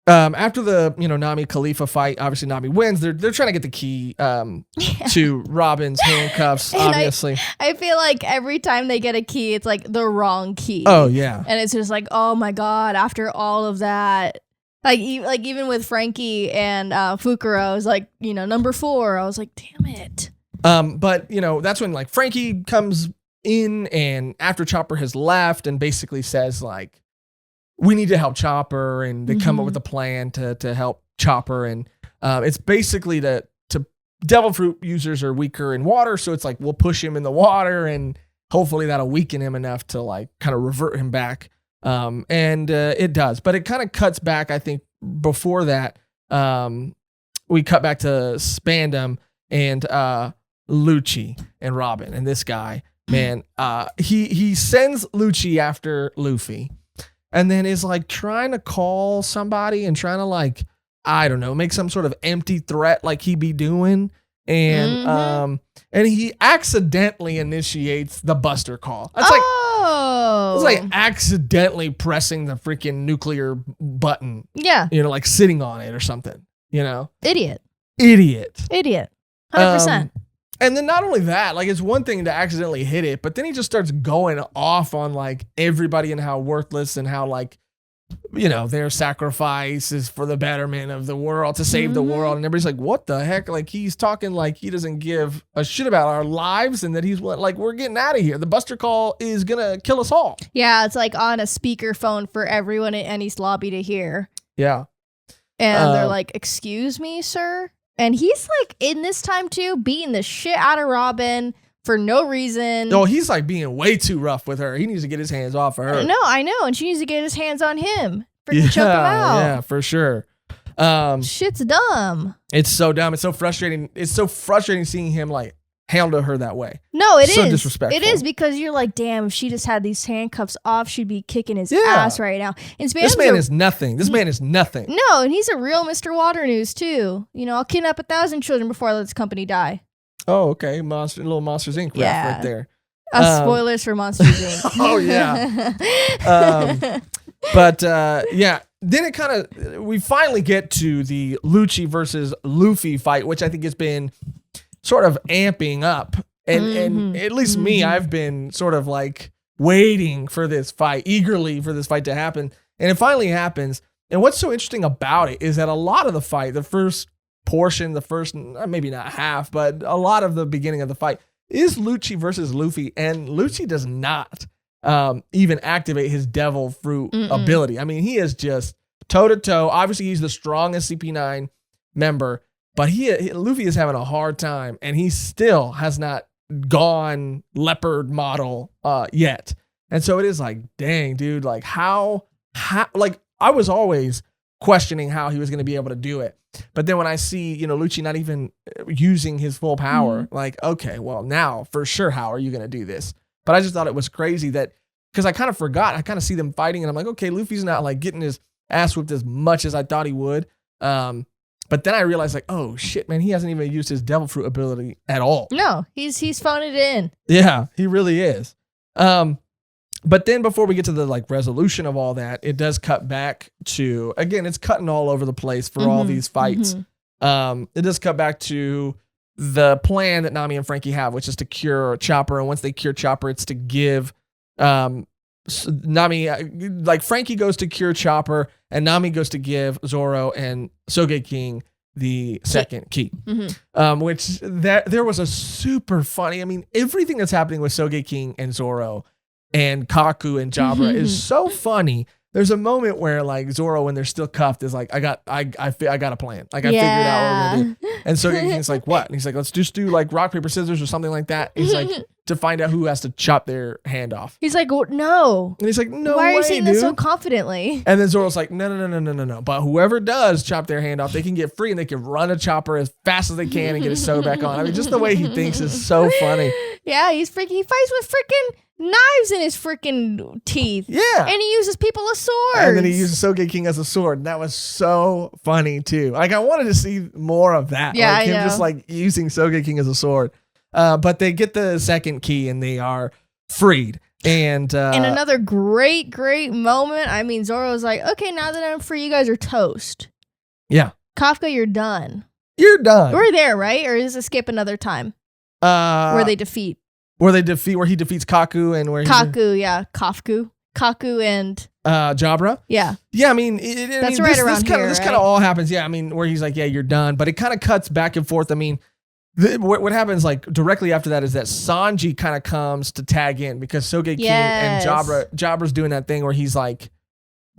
After the, you know, Nami Kalifa fight, obviously Nami wins. They're trying to get the key to Robin's handcuffs, obviously. I feel like every time they get a key, it's like the wrong key. Oh, yeah. And it's just like, oh my God, after all of that, like even with Frankie and Fukuro, I was like, you know, number 4, I was like, damn it. But, you know, that's when like Frankie comes in, and after Chopper has left, and basically says like, we need to help Chopper, and they come up with a plan to help Chopper. And it's basically to Devil Fruit users are weaker in water. So it's like, we'll push him in the water, and hopefully that'll weaken him enough to like kind of revert him back. And it does, but it kind of cuts back. I think before that, we cut back to Spandam and Lucci and Robin, and this guy, man, he sends Lucci after Luffy, and then is like trying to call somebody and trying to like, I don't know, make some sort of empty threat like he be doing. And and he accidentally initiates the Buster call. That's like, it's like accidentally pressing the freaking nuclear button. Yeah. You know, like sitting on it or something, you know? Idiot. 100%. And then not only that, like, it's one thing to accidentally hit it, but then he just starts going off on like everybody and how worthless and how like, you know, their sacrifice is for the betterment of the world, to save the world. And everybody's like, what the heck? Like, he's talking like he doesn't give a shit about our lives, and that he's like, we're getting out of here. The Buster Call is going to kill us all. Yeah, it's like on a speakerphone for everyone in Enies Lobby to hear. Yeah. And they're like, excuse me, sir? And he's like, in this time too, beating the shit out of Robin for no reason. No, he's like being way too rough with her. He needs to get his hands off of her. No, I know. And she needs to get his hands on him. Freaking choke him out. Yeah, for sure. Shit's dumb. It's so dumb. It's so frustrating. It's so frustrating seeing him like handle her that way. No, it so is. Disrespectful. It is, because you're like, damn, if she just had these handcuffs off, she'd be kicking his ass right now. And this man is nothing. This man is nothing. No, and he's a real Mr. Water News too. You know, I'll kidnap 1,000 children before I let this company die. Oh, okay. Little Monsters Inc. ref right there. Spoilers for Monsters Inc. Oh, yeah. But yeah, then it kind of, we finally get to the Lucci versus Luffy fight, which I think has been sort of amping up. And at least me, I've been sort of like waiting for this fight, eagerly for this fight to happen. And it finally happens. And what's so interesting about it is that a lot of the fight, the first portion, the first, maybe not half, but a lot of the beginning of the fight is Lucci versus Luffy. And Lucci does not even activate his devil fruit ability. I mean, he is just toe to toe. Obviously, he's the strongest CP9 member, but Luffy is having a hard time, and he still has not gone leopard model yet. And so it is like, dang, dude, like how like I was always questioning how he was going to be able to do it. But then when I see, you know, Lucci not even using his full power, like, okay, well, now for sure, how are you going to do this? But I just thought it was crazy that, because I kind of forgot, I kind of see them fighting, and I'm like, okay, Luffy's not like getting his ass whipped as much as I thought he would. But then I realized, like, oh shit, man, he hasn't even used his devil fruit ability at all. No, he's phoned it in. Yeah, he really is. But then before we get to the like resolution of all that, it does cut back to, again, it's cutting all over the place for all these fights. It does cut back to the plan that Nami and Frankie have, which is to cure Chopper. And once they cure Chopper, it's to give Nami, like Frankie goes to cure Chopper, and Nami goes to give Zoro and Sogeking the second key. Which there was a super funny. I mean, everything that's happening with Sogeking and Zoro and Kaku and Jabra is so funny. There's a moment where like Zoro, when they're still cuffed, is like, I got a plan. Like I figured out what we're gonna do. And Sogeking's like, what? And he's like, let's just do like rock, paper, scissors or something like that. He's like, to find out who has to chop their hand off. He's like, no. And he's like, no Why way, are you saying dude. that so confidently? And then Zoro's like, no. But whoever does chop their hand off, they can get free and they can run a Chopper as fast as they can and get his sew back on. I mean, just the way he thinks is so funny. Yeah, he fights with freaking knives in his freaking teeth. Yeah. And he uses people as swords. And then he uses Sogeking as a sword. And that was so funny too. Like I wanted to see more of that. Yeah, like I him know. just like using Sogeking as a sword. But they get the second key and they are freed. And in another great moment, I mean, Zoro's like, okay, now that I'm free, you guys are toast. Yeah. Kafka, you're done. You're done. We're there, right? Or is this skip another time? Where he defeats Kaku and where Kaku and Jabra. Yeah. Yeah, I mean, That's right around here, this kind of all happens. Yeah, I mean, where he's like, yeah, you're done. But it kind of cuts back and forth. I mean, what happens like directly after that is that Sanji kind of comes to tag in because Sogeking and Jabra's doing that thing where he's like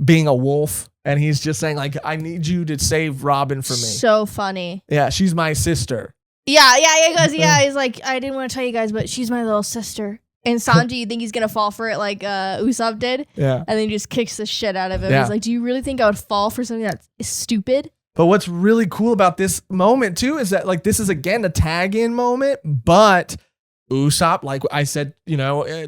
being a wolf and he's just saying like, I need you to save Robin for me. So funny. Yeah, she's my sister. Yeah, he goes, he's like, I didn't want to tell you guys, but she's my little sister. And Sanji, you think he's going to fall for it like Usopp did? Yeah. And then he just kicks the shit out of him. Yeah. He's like, do you really think I would fall for something that's stupid? But what's really cool about this moment too is that like this is again a tag in moment, but Usopp, like I said,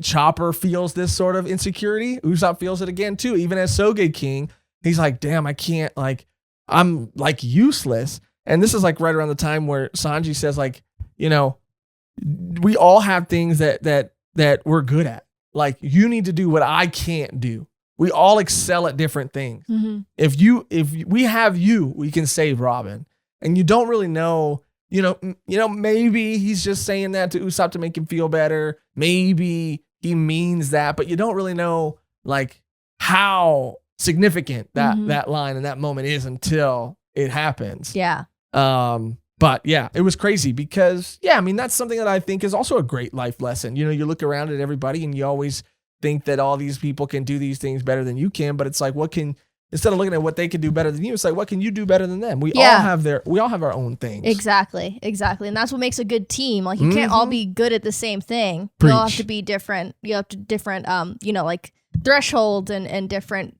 Chopper feels this sort of insecurity. Usopp feels it again too, even as Sogeking. He's like, damn, I can't, like, I'm like useless. And this is like right around the time where Sanji says like, we all have things that we're good at. Like you need to do what I can't do. We all excel at different things. Mm-hmm. If we have you, we can save Robin. And you don't really know, maybe he's just saying that to Usopp to make him feel better. Maybe he means that, but you don't really know like how significant that line and that moment is until it happens. Yeah. But yeah, it was crazy because I mean, that's something that I think is also a great life lesson. You look around at everybody and you always think that all these people can do these things better than you can, but it's like, instead of looking at what they can do better than you, it's like, what can you do better than them? We all have our own things. Exactly. And that's what makes a good team. Like you can't all be good at the same thing. Preach. You all have to be different. You have to different, like thresholds and different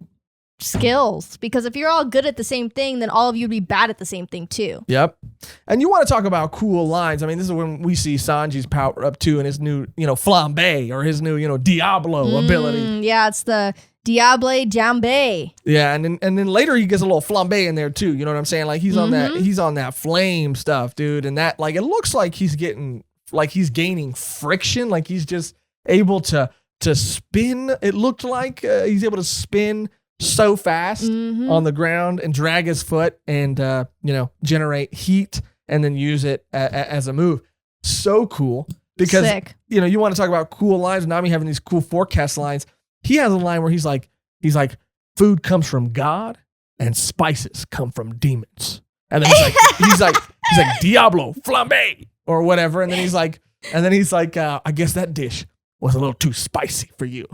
skills, because if you're all good at the same thing, then all of you would be bad at the same thing too. Yep. And you want to talk about cool lines. I mean, this is when we see Sanji's power up too and his new, flambe or his new, Diablo ability. Yeah, it's the Diable Jambe. Yeah, and then later he gets a little flambe in there too. You know what I'm saying? Like he's on that flame stuff, dude. And that like it looks like he's gaining friction, like he's just able to spin. It looked like he's able to spin so fast on the ground and drag his foot and generate heat and then use it as a move. So cool. Because sick. You want to talk about cool lines. Nami having these cool forecast lines. He has a line where he's like, food comes from God and spices come from demons. And then he's like Diablo flambe or whatever. And then he's like, I guess that dish was a little too spicy for you.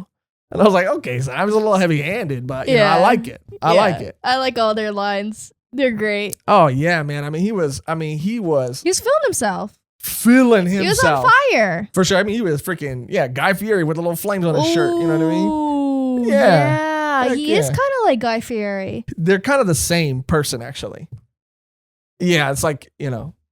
And I was like, okay, so I was a little heavy-handed, but I like it. I like it. I like all their lines. They're great. Oh yeah, man. I mean, he was He was feeling himself. He was on fire. For sure. I mean, he was freaking, Guy Fieri with the little flames on his shirt. You know what I mean? Yeah. He is kind of like Guy Fieri. They're kind of the same person, actually. Yeah, it's like,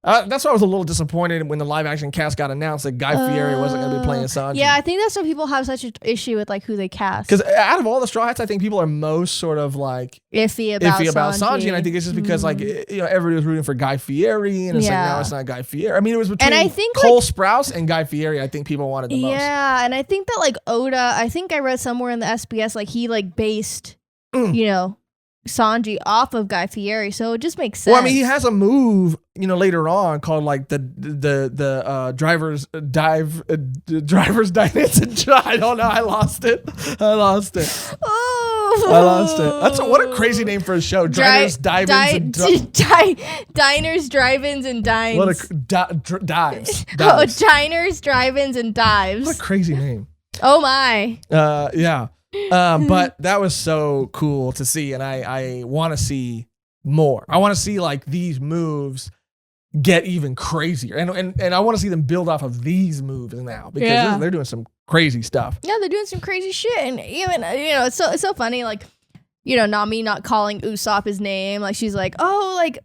that's why I was a little disappointed when the live action cast got announced that Guy Fieri wasn't going to be playing Sanji. Yeah, I think that's why people have such an issue with like who they cast. Because out of all the Straw Hats, I think people are most sort of like iffy about Sanji. And I think it's just because like everybody was rooting for Guy Fieri, and it's like now it's not Guy Fieri. I mean, it was between Cole Sprouse and Guy Fieri. I think people wanted the most. Yeah, and I think that like Oda, I think I read somewhere in the SBS like he like based, Sanji off of Guy Fieri, so it just makes sense. Well, I mean, he has a move, later on called like the driver's dive, driver's dive. I don't know. I lost it. Oh, I lost it. What a crazy name for a show. Diners, dive-ins, diners, drive-ins, and dives. What a dives. Oh, diners, drive-ins, and dives. What a crazy name. Oh my. Yeah. But that was so cool to see, and I want to see more. I want to see like these moves get even crazier, and I want to see them build off of these moves now because they're doing some crazy stuff. Yeah, they're doing some crazy shit, and even it's so funny. Like, Nami not calling Usopp his name, like she's like, oh, like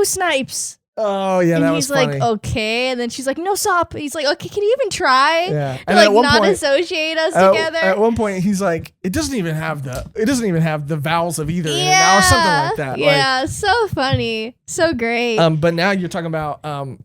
Snipes. Oh yeah, and that was funny. He's like, okay, and then she's like, no, Sop. He's like, okay, can you even try? Yeah, and like not associate us together. At one point, he's like, it doesn't even have the vowels of either in it now, or something like that. Yeah, so funny, so great. But now you're talking about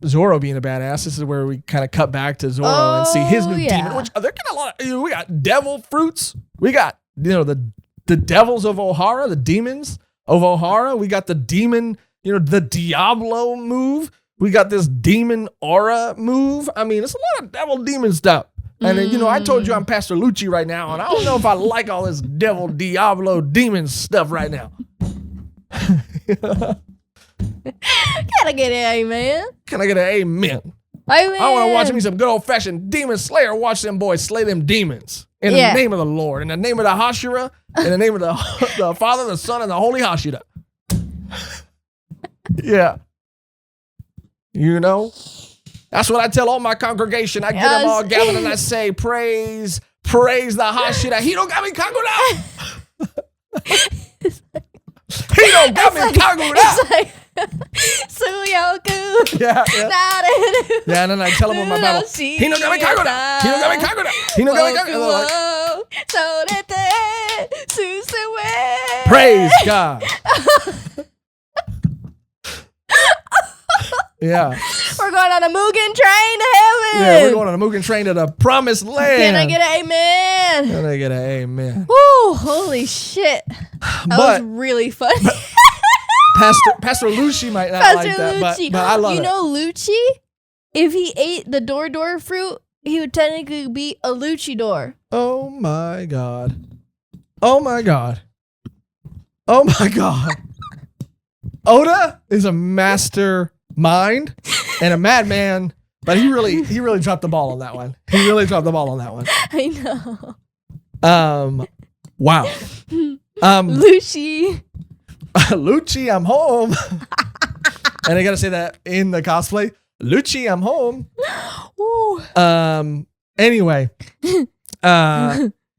Zoro being a badass. This is where we kind of cut back to Zoro and see his new demon. Which they're kind of a lot. We got devil fruits. We got the devils of Ohara, the demons of Ohara. We got the demon. The Diablo move. We got this demon aura move. I mean, it's a lot of devil demon stuff. And then, I told you I'm Pastor Lucci right now, and I don't know if I like all this devil Diablo demon stuff right now. Can I get an amen? Can I get an amen? Amen. I want to watch me some good old fashioned demon slayer. Watch them boys slay them demons. In the name of the Lord, in the name of the Hashira, in the name of the Father, the Son, and the Holy Hashira. Yeah. That's what I tell all my congregation. I get them all gathered and I say, praise the Hashira. He don't got me kangured out. He don't got me kangured out. Suyoku. Yeah. Yeah, and then I tell him what my Bible. He don't got me kangured out. He don't got me kangured out. He don't got me kangured out. Praise God. Yeah. We're going on a Mehgan train to heaven. Yeah, we're going on a Mehgan train to the promised land. Can I get an amen? Can I get an amen? Woo, holy shit. That was really funny. Pastor Lucci might not like that, but I love it. Lucci, if he ate the door fruit, he would technically be a luchador. Oh my God. Oh my God. Oh my God. Oda is a master mind and a madman, but he really dropped the ball on that one. He really dropped the ball on that one. I know. Wow. Lucci. Lucci, I'm home. And I gotta say that in the cosplay. Lucci, I'm home. Woo. Anyway.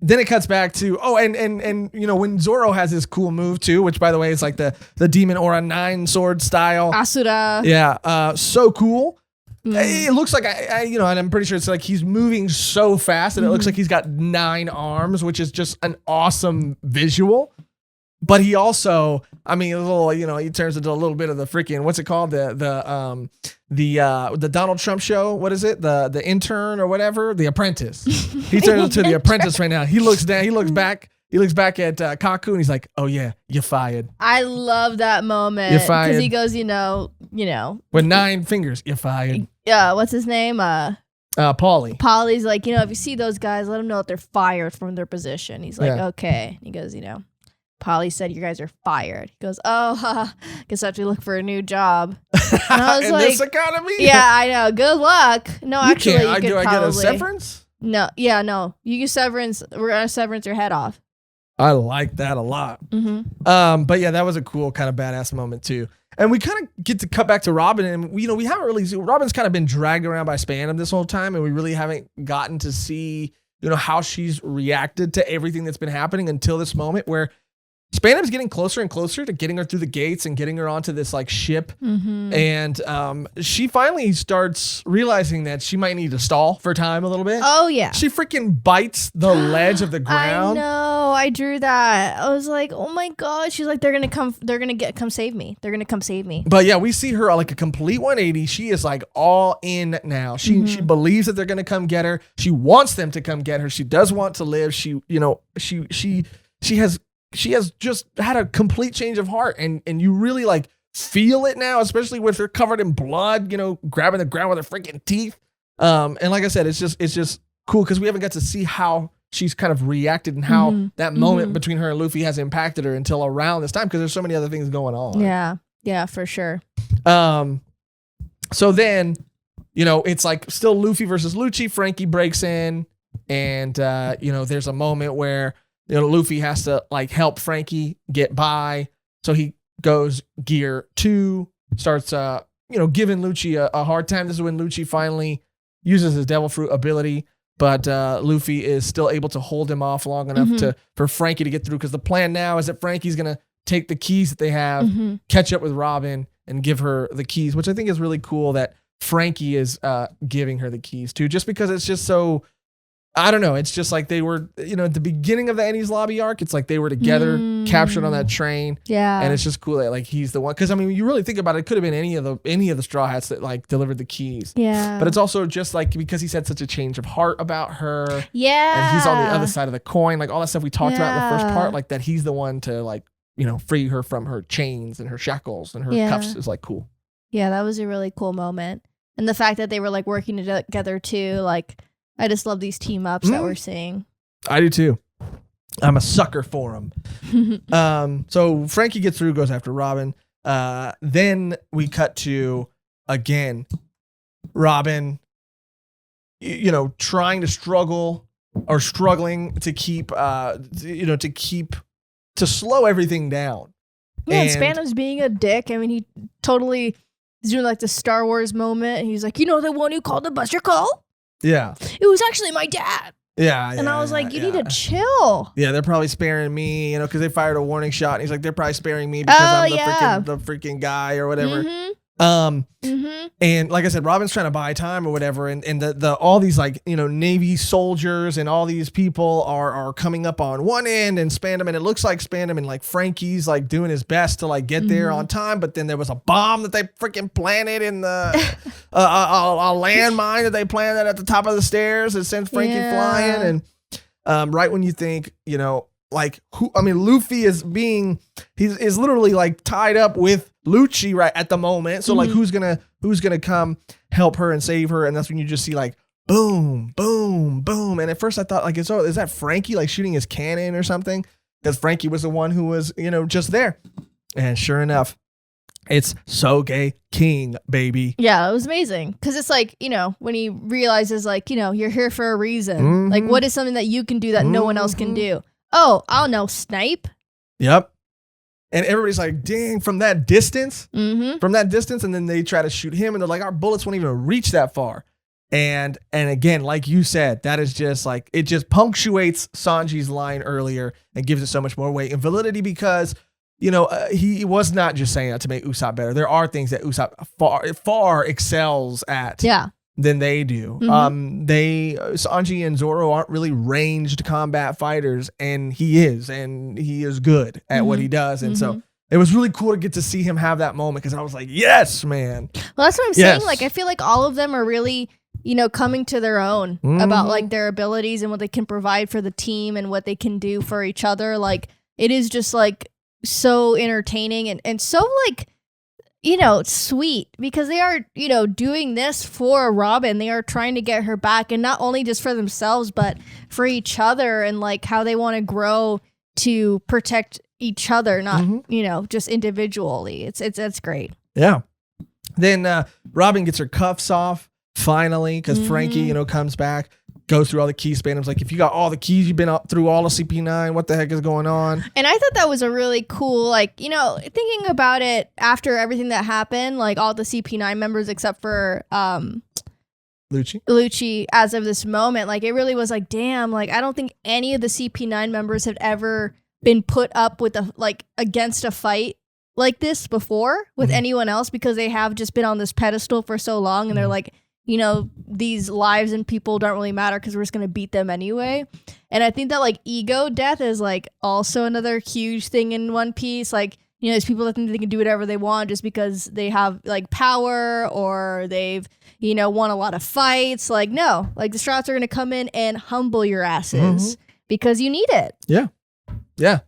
Then it cuts back to and when Zoro has his cool move too, which by the way is like the Demon Aura 9 sword style. Asura. Yeah, so cool. It looks like and I'm pretty sure it's like he's moving so fast and it looks like he's got 9 arms, which is just an awesome visual. But he also, a little, he turns into a little bit of the freaking, what's it called? The Donald Trump show. What is it? The intern or whatever? The Apprentice. He turns into the Apprentice right now. He looks down. He looks back at Kaku and he's like, "Oh yeah, you're fired." I love that moment. You're fired. Because he goes, with 9 fingers, you're fired. Yeah. What's his name? Paulie. Paulie's like, if you see those guys, let them know that they're fired from their position. He's like, okay. He goes, Polly said you guys are fired. He goes, guess I have to look for a new job. And I was in like, this economy? Yeah, I know. Good luck. No, actually, you could do probably. I get a severance? No, yeah, no. You get severance. We're gonna severance your head off. I like that a lot. Mm-hmm. But yeah, that was a cool kind of badass moment too. And we kind of get to cut back to Robin, and we haven't really seen, Robin's kind of been dragged around by Spandam this whole time, and we really haven't gotten to see how she's reacted to everything that's been happening until this moment where Spandam's getting closer and closer to getting her through the gates and getting her onto this like ship. Mm-hmm. And she finally starts realizing that she might need to stall for time a little bit. Oh, yeah. She freaking bites the ledge of the ground. I know. I drew that. I was like, oh my God. She's like, they're going to come save me. They're going to come save me. But yeah, we see her like a complete 180. She is like all in now. She believes that they're going to come get her. She wants them to come get her. She does want to live. She has she has just had a complete change of heart, and you really like feel it now, especially with her covered in blood, you know, grabbing the ground with her freaking teeth. And like I said, it's just cool because we haven't got to see how she's kind of reacted and how that moment between her and Luffy has impacted her until around this time because there's so many other things going on. Yeah, for sure. So then, you know, it's like still Luffy versus Lucci. Frankie breaks in, and you know, there's a moment where, you know, Luffy has to like help Frankie get by. So he goes gear 2, starts you know, giving Lucci a hard time. This is when Lucci finally uses his devil fruit ability, but Luffy is still able to hold him off long enough for Frankie to get through, because the plan now is that Frankie's gonna take the keys that they have, catch up with Robin, and give her the keys, which I think is really cool that Frankie is giving her the keys too, just because it's just so, I don't know, it's just like they were, you know, at the beginning of the Enies Lobby arc, it's like they were together, captured on that train. Yeah. And it's just cool that like he's the one, because I mean, you really think about it, it could have been any of the Straw Hats that like delivered the keys. Yeah. But it's also just like because he's had such a change of heart about her. Yeah. And he's on the other side of the coin, like all that stuff we talked about in the first part, like that he's the one to like, you know, free her from her chains and her shackles and her cuffs is like cool. Yeah, that was a really cool moment. And the fact that they were like working together too, like I just love these team ups that we're seeing. I do too. I'm a sucker for them. So Frankie gets through, goes after Robin. Then we cut to, again, Robin, you know, trying to struggle or struggling to keep, you know, to slow everything down. Yeah, and Spanos being a dick. I mean, he totally is doing like the Star Wars moment. And he's like, you know, the one who called the Buster call? Yeah. It was actually my dad. Yeah. And I was like, you need to chill. Yeah, they're probably sparing me, you know, because they fired a warning shot. And he's like, they're probably sparing me because I'm the freaking guy or whatever. And like I said, Robin's trying to buy time or whatever, and the all these like, you know, Navy soldiers and all these people are coming up on one end, and Spandam, and it looks like Spandam and like Frankie's like doing his best to like get there on time, but then there was a bomb that they freaking planted in the a landmine that they planted at the top of the stairs that sent Frankie flying, and right when you think, you know, like Luffy is he's literally like tied up with Lucci right at the moment. So like who's gonna come help her and save her? And that's when you just see like boom, boom, boom. And at first I thought like, is that Frankie like shooting his cannon or something? Because Frankie was the one who was, you know, just there. And sure enough, it's Sogeking, baby. Yeah, it was amazing. Because it's like, you know, when he realizes like, you know, you're here for a reason. Like what is something that you can do that no one else can do? Oh, I'll know, snipe. Yep. And everybody's like, dang, from that distance, and then they try to shoot him, and they're like, our bullets won't even reach that far. And again, like you said, that is just like, it just punctuates Sanji's line earlier and gives it so much more weight and validity, because, you know, he was not just saying that to make Usopp better. There are things that Usopp far excels at. Yeah. Than they do. Sanji and Zoro aren't really ranged combat fighters, and he is good at what he does. And so it was really cool to get to see him have that moment, because I was like, yes, man. Well, that's what I'm saying. Like, I feel like all of them are really, you know, coming to their own about like their abilities and what they can provide for the team and what they can do for each other. Like, it is just like so entertaining and so like, you know, sweet, because they are, you know, doing this for Robin. They are trying to get her back, and not only just for themselves, but for each other, and like how they want to grow to protect each other, not, you know, just individually. It's great. Yeah. Then Robin gets her cuffs off finally, because Frankie, you know, comes back, goes through all the keys. Spandam's like, if you got all the keys, you've been up through all of CP9, what the heck is going on? And I thought that was a really cool, like, you know, thinking about it after everything that happened, like all the CP9 members except for Lucci as of this moment, like it really was like, damn, like I don't think any of the CP9 members had ever been put up with against a fight like this before with anyone else, because they have just been on this pedestal for so long, and they're like, you know, these lives and people don't really matter because we're just going to beat them anyway. And I think that like ego death is like also another huge thing in One Piece. Like, you know, there's people that think they can do whatever they want just because they have like power, or they've, you know, won a lot of fights. Like, no, like the Strats are going to come in and humble your asses because you need it. Yeah.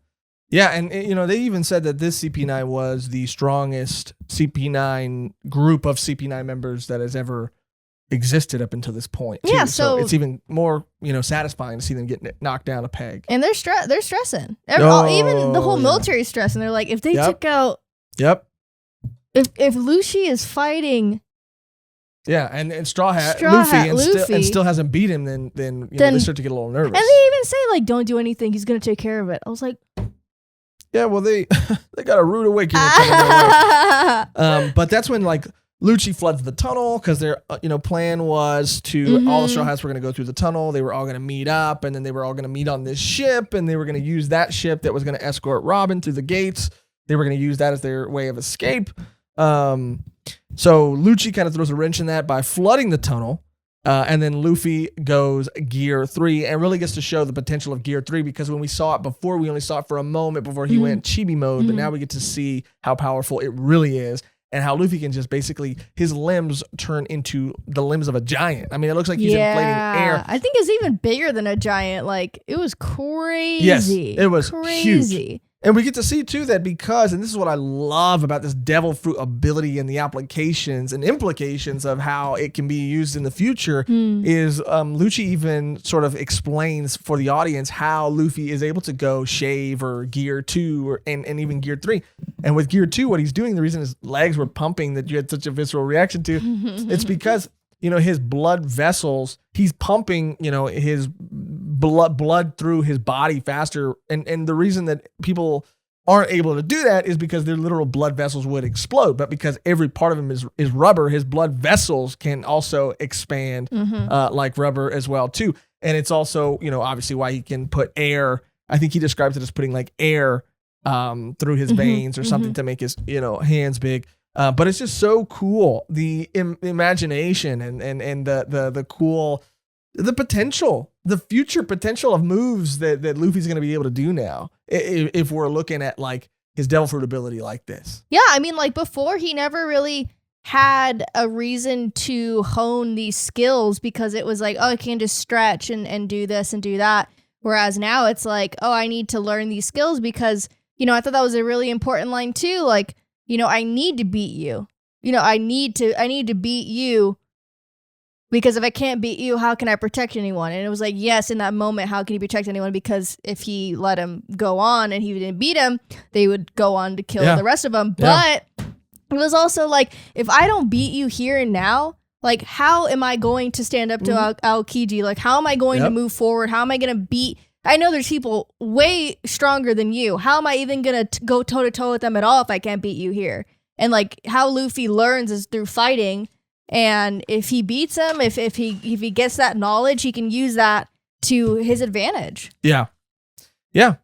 Yeah, and they even said that this CP9 was the strongest CP9 group of CP9 members that has ever existed up until this point. Too. Yeah, so it's even more satisfying to see them getting knocked down a peg. And they're stressing. Even the whole military is stressing. They're like, if they took out. Yep. If Lucci is fighting. Yeah, and Straw Hat Luffy still hasn't beat him, then they start to get a little nervous. And they even say like, "Don't do anything. He's gonna take care of it." I was like, "Yeah, well they got a rude awakening." But that's when like Lucci floods the tunnel because their plan was to all the Straw Hats were gonna go through the tunnel. They were all gonna meet up, and then they were all gonna meet on this ship, and they were gonna use that ship that was gonna escort Robin through the gates. They were gonna use that as their way of escape. So Lucci kind of throws a wrench in that by flooding the tunnel, and then Luffy goes Gear 3 and really gets to show the potential of Gear 3 because when we saw it before, we only saw it for a moment before he went chibi mode, but now we get to see how powerful it really is and how Luffy can just basically, his limbs turn into the limbs of a giant. I mean, it looks like he's inflating air. I think it's even bigger than a giant. Like, it was crazy. Yes, it was crazy. Huge. And we get to see, too, that because, and this is what I love about this devil fruit ability and the applications and implications of how it can be used in the future, is Lucci even sort of explains for the audience how Luffy is able to go Shave or Gear 2 and even Gear 3. And with Gear 2, what he's doing, the reason his legs were pumping that you had such a visceral reaction to, it's because, his blood vessels, he's pumping, his blood through his body faster. And the reason that people aren't able to do that is because their literal blood vessels would explode. But because every part of him is rubber, his blood vessels can also expand like rubber as well, too. And it's also, obviously why he can put air. I think he describes it as putting like air through his veins or something to make his, hands big. But it's just so cool. The imagination and the cool, the potential, the future potential of moves that Luffy's going to be able to do now. If we're looking at like his devil fruit ability like this. Yeah. I mean, like before he never really had a reason to hone these skills because it was like, oh, I can just stretch and do this and do that. Whereas now it's like, oh, I need to learn these skills because, I thought that was a really important line too. Like, I need to beat you. I need to beat you because if I can't beat you, how can I protect anyone? And it was like, yes, in that moment, how can he protect anyone? Because if he let him go on and he didn't beat him, they would go on to kill the rest of them. Yeah. But it was also like, if I don't beat you here and now, like, how am I going to stand up to Aokiji? Like, how am I going to move forward? How am I going to beat... I know there's people way stronger than you. How am I even going to go toe-to-toe with them at all if I can't beat you here? And, like, how Luffy learns is through fighting. And if he beats him, if he gets that knowledge, he can use that to his advantage. Yeah. Yeah.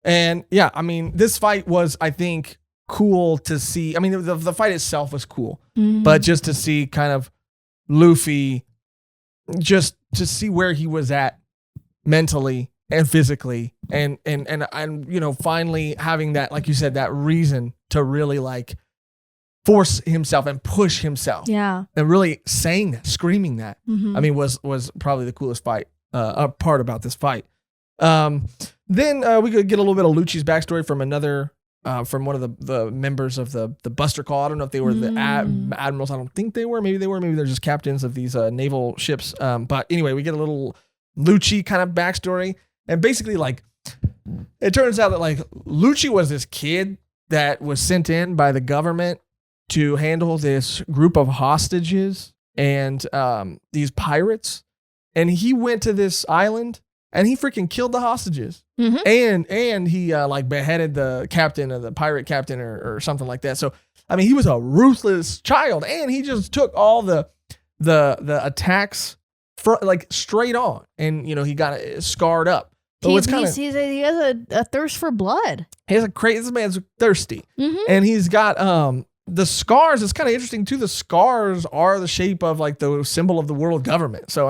And, yeah, I mean, this fight was, I think, cool to see. I mean, the fight itself was cool. But just to see kind of Luffy, just to see where he was at mentally and physically and finally having that, like you said, that reason to really like force himself and push himself. Yeah. And really saying that, screaming that, I mean, was probably the coolest part about this fight. Then we could get a little bit of Lucci's backstory from another, from one of the members of the Buster Call. I don't know if they were the admirals. I don't think they were. Maybe they were. Maybe they're just captains of these naval ships. But anyway, we get a little Lucci kind of backstory. And basically, like, it turns out that, like, Lucci was this kid that was sent in by the government to handle this group of hostages and these pirates. And he went to this island and he freaking killed the hostages. And he, like, beheaded the captain of the pirate captain or something like that. So, I mean, he was a ruthless child. And he just took all the attacks like straight on. And, he got scarred up. So he has a thirst for blood. He has this man's thirsty. And he's got the scars. It's kind of interesting too. The scars are the shape of like the symbol of the world government. So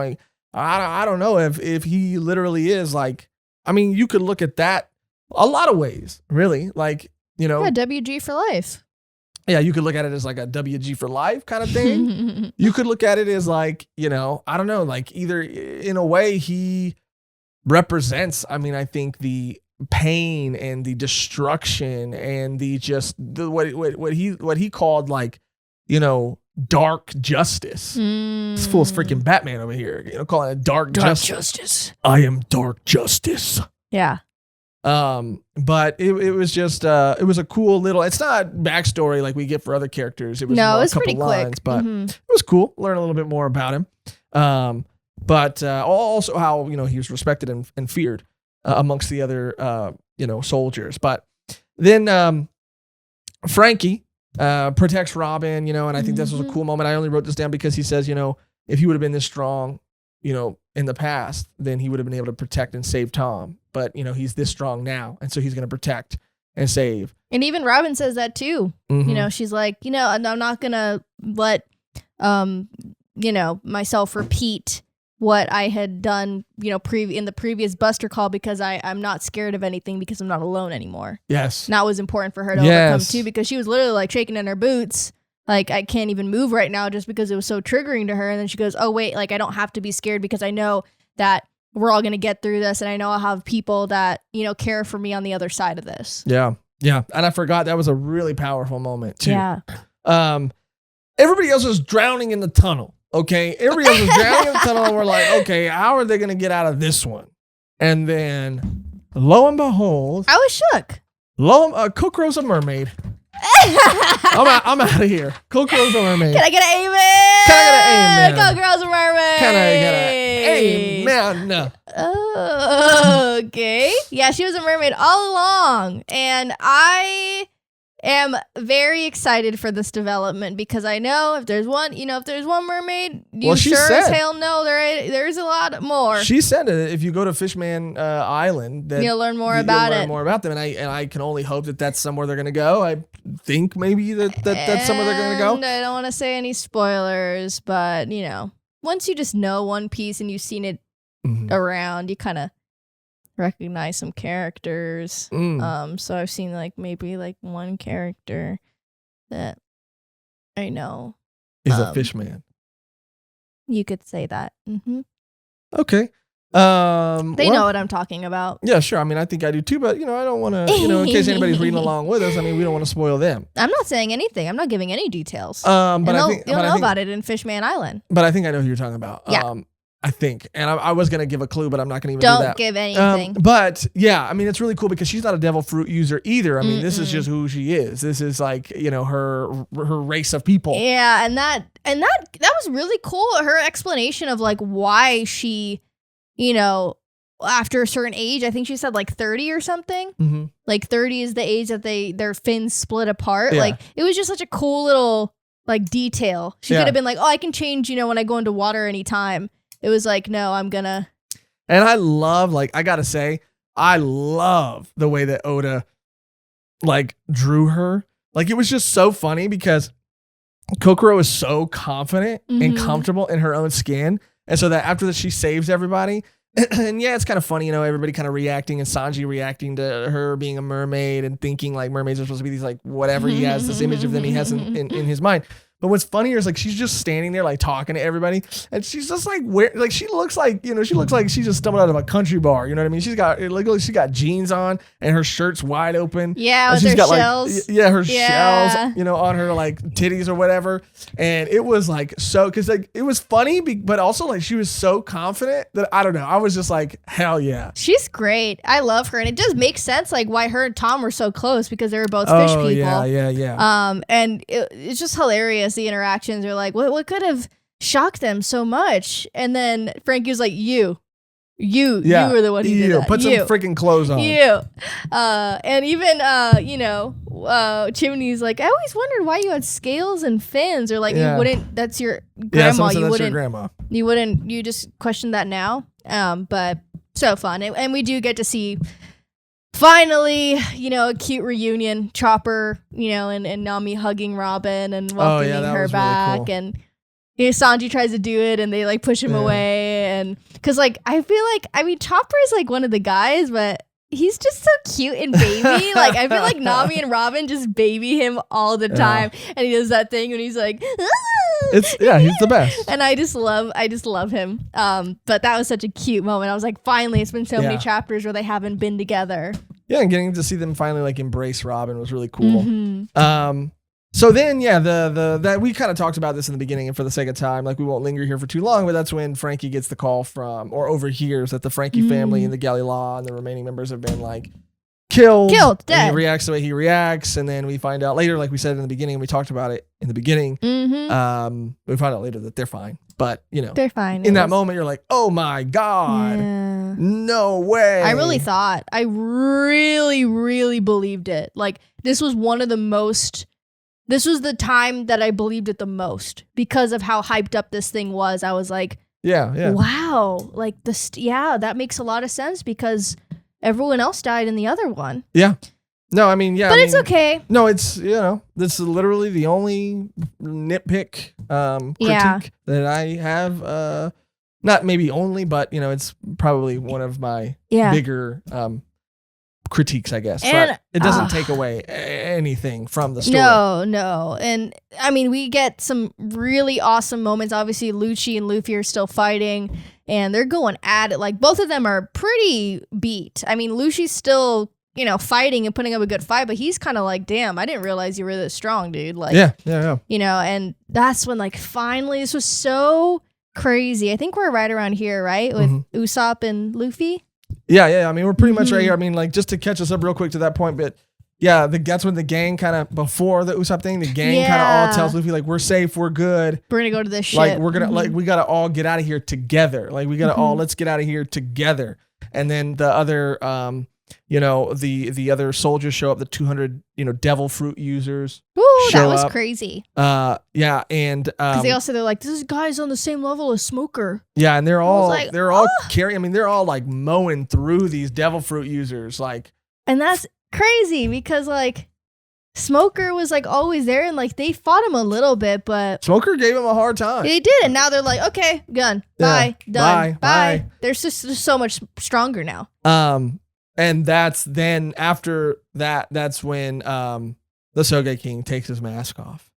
I don't know if he literally is like, I mean, you could look at that a lot of ways, really. Like, WG for life. Yeah, you could look at it as like a WG for life kind of thing. You could look at it as like, I don't know, like either in a way he represents, I mean, I think the pain and the destruction and what he called like, dark justice. This fool's freaking Batman over here, calling it dark justice. I am dark justice. Yeah. But it was just it was a cool little. It's not backstory like we get for other characters. It was more a couple lines, quick. But it was cool. Learn a little bit more about him. But also how he was respected and feared amongst the other soldiers. But then Frankie protects Robin, and I think this was a cool moment. I only wrote this down because he says, if he would have been this strong, in the past, then he would have been able to protect and save Tom. But, he's this strong now. And so he's going to protect and save. And even Robin says that too. She's like, I'm not going to let, myself repeat what I had done, in the previous Buster call because I'm not scared of anything because I'm not alone anymore. Yes. And that was important for her to overcome too, because she was literally like shaking in her boots. Like, I can't even move right now just because it was so triggering to her. And then she goes, oh, wait, like, I don't have to be scared because I know that we're all going to get through this. And I know I'll have people that, care for me on the other side of this. Yeah. Yeah. And I forgot that was a really powerful moment too. Yeah. Everybody else was drowning in the tunnel. Okay. Everybody else was drowning in the tunnel. And we're like, okay, how are they going to get out of this one? And then lo and behold, I was shook. Kokoro's a mermaid. I'm out of here. Kokoro's a mermaid. Can I get an amen? Kokoro's a mermaid. Can I get an amen? Okay. Yeah, she was a mermaid all along. And I am very excited for this development because I know if there's one mermaid, as hell know there's a lot more. She said that if you go to Fishman Island, that you'll learn more about them, and I can only hope that that's somewhere they're gonna go. I think maybe that's somewhere they're gonna go. I don't want to say any spoilers, but once you just know One Piece and you've seen it around, you kind of recognize some characters. So I've seen maybe one character that I know is a fishman. You could say that. Okay. They know what I'm talking about. Yeah, sure. I mean, I think I do too, but I don't want to, in case anybody's reading along with us, I mean, we don't want to spoil them. I'm not saying anything. I'm not giving any details. But you'll know about it in Fishman Island. But I think I know who you're talking about. Yeah. I think. And I was going to give a clue, but I'm not going to even do that. Don't give anything. But yeah, I mean, it's really cool because she's not a devil fruit user either. I mean, this is just who she is. This is her race of people. Yeah. And that was really cool. Her explanation of why she, after a certain age, I think she said 30 or something. 30 is the age that their fins split apart. Yeah. It was just such a cool little detail. She could have been I can change, when I go into water anytime. It was no, I'm gonna. And I love, I gotta say, I love the way that Oda, drew her. It was just so funny because Kokoro is so confident and comfortable in her own skin. And so that after that, she saves everybody. And yeah, it's kind of funny, everybody kind of reacting and Sanji reacting to her being a mermaid and thinking mermaids are supposed to be these whatever he has, this image of them he has in his mind. But what's funnier is she's just standing there talking to everybody, and she's just she looks like she just stumbled out of a country bar. You know what I mean? She's got she got jeans on and her shirt's wide open. Yeah, with she's her got shells. Her shells, on her titties or whatever. And it was so because it was funny, but also she was so confident that I don't know. I was just hell yeah. She's great. I love her, and it does make sense why her and Tom were so close because they were both fish people. Yeah. And it's just hilarious. The interactions are what could have shocked them so much? And then Frankie was you were the one who did that. Put some freaking clothes on. And even Chimney's I always wondered why you had scales and fins, or you wouldn't. That's your grandma. You wouldn't. You just question that now. But so fun, and we do get to see. Finally, a cute reunion. Chopper, and Nami hugging Robin and welcoming her back. Really cool. And Sanji tries to do it and they push him away. And because I feel Chopper is one of the guys, but he's just so cute and baby. I feel Nami and Robin just baby him all the time. And he does that thing when he's he's the best. And I just love him. But that was such a cute moment. I was finally, it's been so many chapters where they haven't been together. and getting to see them finally like embrace Robin was really cool. So then, that we kind of talked about this in the beginning, and for the sake of time, like we won't linger here for too long, but that's when Frankie gets the call from, or overhears that the Frankie family and the Galley Law and the remaining members have been like killed, dead. And he reacts the way he reacts, and then we find out later, like we said in the beginning, we talked about it in the beginning. We find out later that they're fine, but they're fine. In that moment, you're like, oh my god, no way. I really thought, I really, really believed it. Like this was This was the time that I believed it the most because of how hyped up this thing was. I was like, wow, like that makes a lot of sense because everyone else died in the other one. Yeah. No, I mean, but it's okay. No, it's, this is literally the only nitpick critique that I have. Not maybe only, but, it's probably one of my bigger critiques, I guess. And, but it doesn't take away anything from the story. No. And I mean, we get some really awesome moments. Obviously, Lucci and Luffy are still fighting and they're going at it. Like both of them are pretty beat. I mean, Lucci's still, fighting and putting up a good fight, but he's kind of like, damn, I didn't realize you were this strong, dude. Like, yeah. And that's when like finally this was so crazy. I think we're right around here, right? With Usopp and Luffy. Yeah. I mean, we're pretty much right here. I mean, like, just to catch us up real quick to that point, but yeah, that's when the gang kind of, before the Usopp thing, the gang kind of all tells Luffy, like, we're safe, we're good. We're going to go to this ship. Like, we're going to, like, we got to all get out of here together. Like, we got to all, let's get out of here together. And then the other, the other soldiers show up, the 200, devil fruit users. Ooh, that was crazy. Yeah, and because they're like, this guy's on the same level as Smoker. Yeah, and they're all carrying. I mean, they're all like mowing through these devil fruit users, like. And that's crazy because like Smoker was like always there, and like they fought him a little bit, but Smoker gave him a hard time. They did, and now they're like, okay, gun, bye, done, bye. They're just so much stronger now. And that's then after that, that's when the Sogeking takes his mask off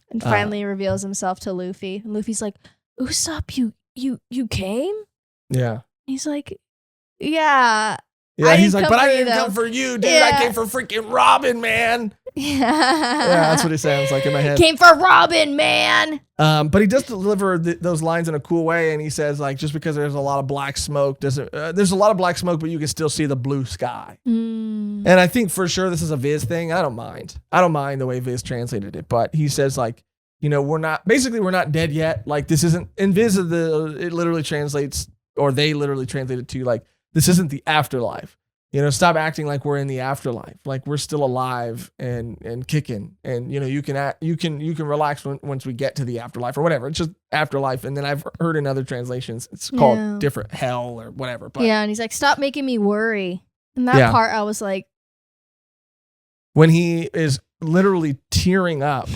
and finally reveals himself to Luffy. And Luffy's like, Usopp, you came? Yeah. He's like, yeah. Yeah, he's like, but I didn't come for you, dude. Yeah. I came for freaking Robin, man. Yeah, that's what he sounds like in my head. Came for Robin, man. But he does deliver those lines in a cool way, and he says, like, just because there's a lot of black smoke doesn't. There's a lot of black smoke, but you can still see the blue sky. And I think for sure this is a Viz thing. I don't mind the way Viz translated it, but he says like, we're not dead yet. Like this isn't in Viz. It literally translates, or they literally translate it to like, this isn't the afterlife. Stop acting like we're in the afterlife. Like we're still alive and kicking. And you can relax once we get to the afterlife or whatever. It's just afterlife. And then I've heard in other translations it's called different hell or whatever. But yeah, and he's like, stop making me worry. And that part, I was like, when he is literally tearing up,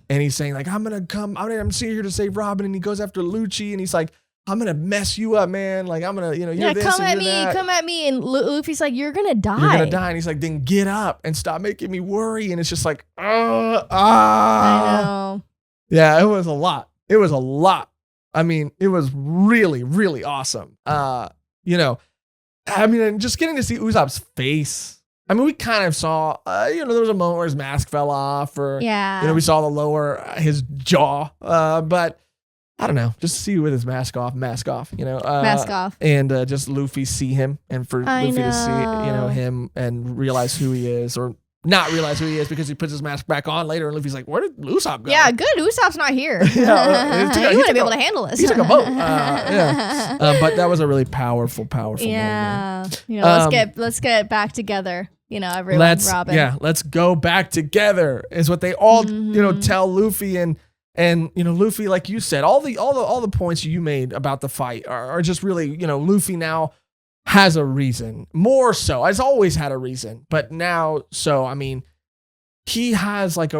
and he's saying like, I'm here to save Robin, and he goes after Lucci, and he's like, I'm going to mess you up, man. Like, I'm going to, you're this come and at you're me, that. come at me. And Luffy's like, you're going to die. You're going to die. And he's like, then get up and stop making me worry. And it's just like, I know. Yeah, it was a lot. I mean, it was really, really awesome. Just getting to see Usopp's face. I mean, we kind of saw, there was a moment where his mask fell off, or, we saw the lower, his jaw, but I don't know, just see with his mask off, mask off. And just Luffy see him, and for Luffy to see, him and realize who he is, or not realize who he is because he puts his mask back on later, and Luffy's like, where did Usopp go? Yeah, good, Usopp's not here. You wouldn't be able to handle this. He took a boat. But that was a really powerful moment. Let's get back together. Everyone, Robin. Yeah, let's go back together is what they all, tell Luffy. And Luffy, like you said, all the points you made about the fight are just really, Luffy now has a reason. More so, has always had a reason, but now so. I mean, he has like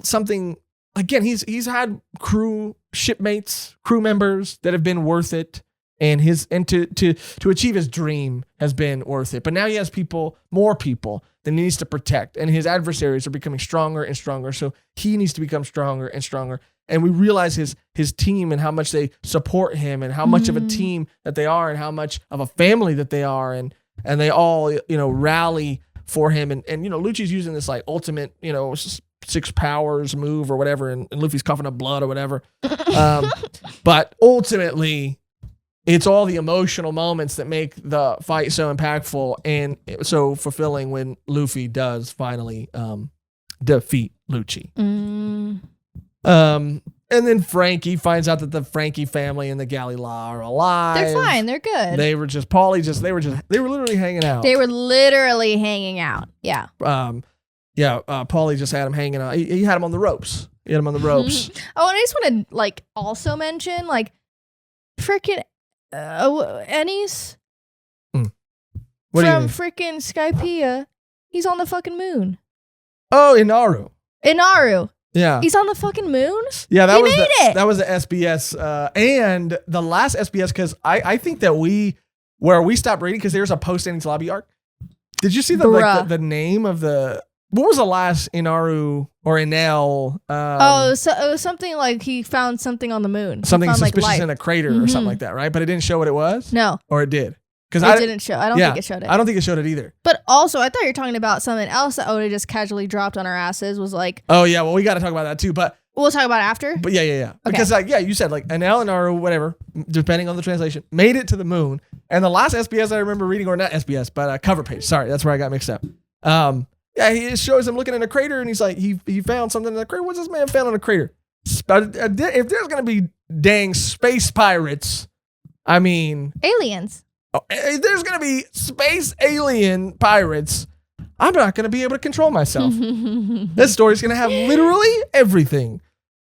something. Again, he's had crew members that have been worth it, and to achieve his dream has been worth it. But now he has more people that he needs to protect, and his adversaries are becoming stronger and stronger. So he needs to become stronger and stronger. And we realize his team and how much they support him, and how much of a team that they are, and how much of a family that they are. And and they all, rally for him. And Lucci's using this like ultimate, 6 powers move or whatever, and Luffy's coughing up blood or whatever. But ultimately, it's all the emotional moments that make the fight so impactful and so fulfilling when Luffy does finally defeat Lucci. And then Frankie finds out that the Frankie family and the Galila are alive. They're fine. They're good. They were literally hanging out. They were literally hanging out. Yeah. Paulie just had him hanging out. He had him on the ropes. Oh, and I just want to also mention freaking Enies from freaking Skypiea. He's on the fucking moon. Oh, Inaru. Yeah. He's on the fucking moon? Yeah, that was the SBS. And the last SBS, because I think that where we stopped reading, because there's a post-Enies Lobby arc. Did you see the name of the... What was the last Inaru or Enel? It was something like he found something on the moon. Something suspicious in a crater or something like that, right? But it didn't show what it was? No. Or it did? Because it didn't show. I don't think it showed it. I don't think it showed it either. But also, I thought you were talking about something else that Oda just casually dropped on our asses. Was like, oh yeah, well we got to talk about that too. But we'll talk about it after. But yeah. Okay. Because you said like Enel and Naru, whatever, depending on the translation, made it to the moon. And the last SBS I remember reading, or not SBS, but cover page. Sorry, that's where I got mixed up. He shows him looking in a crater, and he's like, he found something in the crater. What's this man found in a crater? If there's gonna be dang space pirates, I mean aliens. If there's going to be space alien pirates, I'm not going to be able to control myself. This story's going to have literally everything.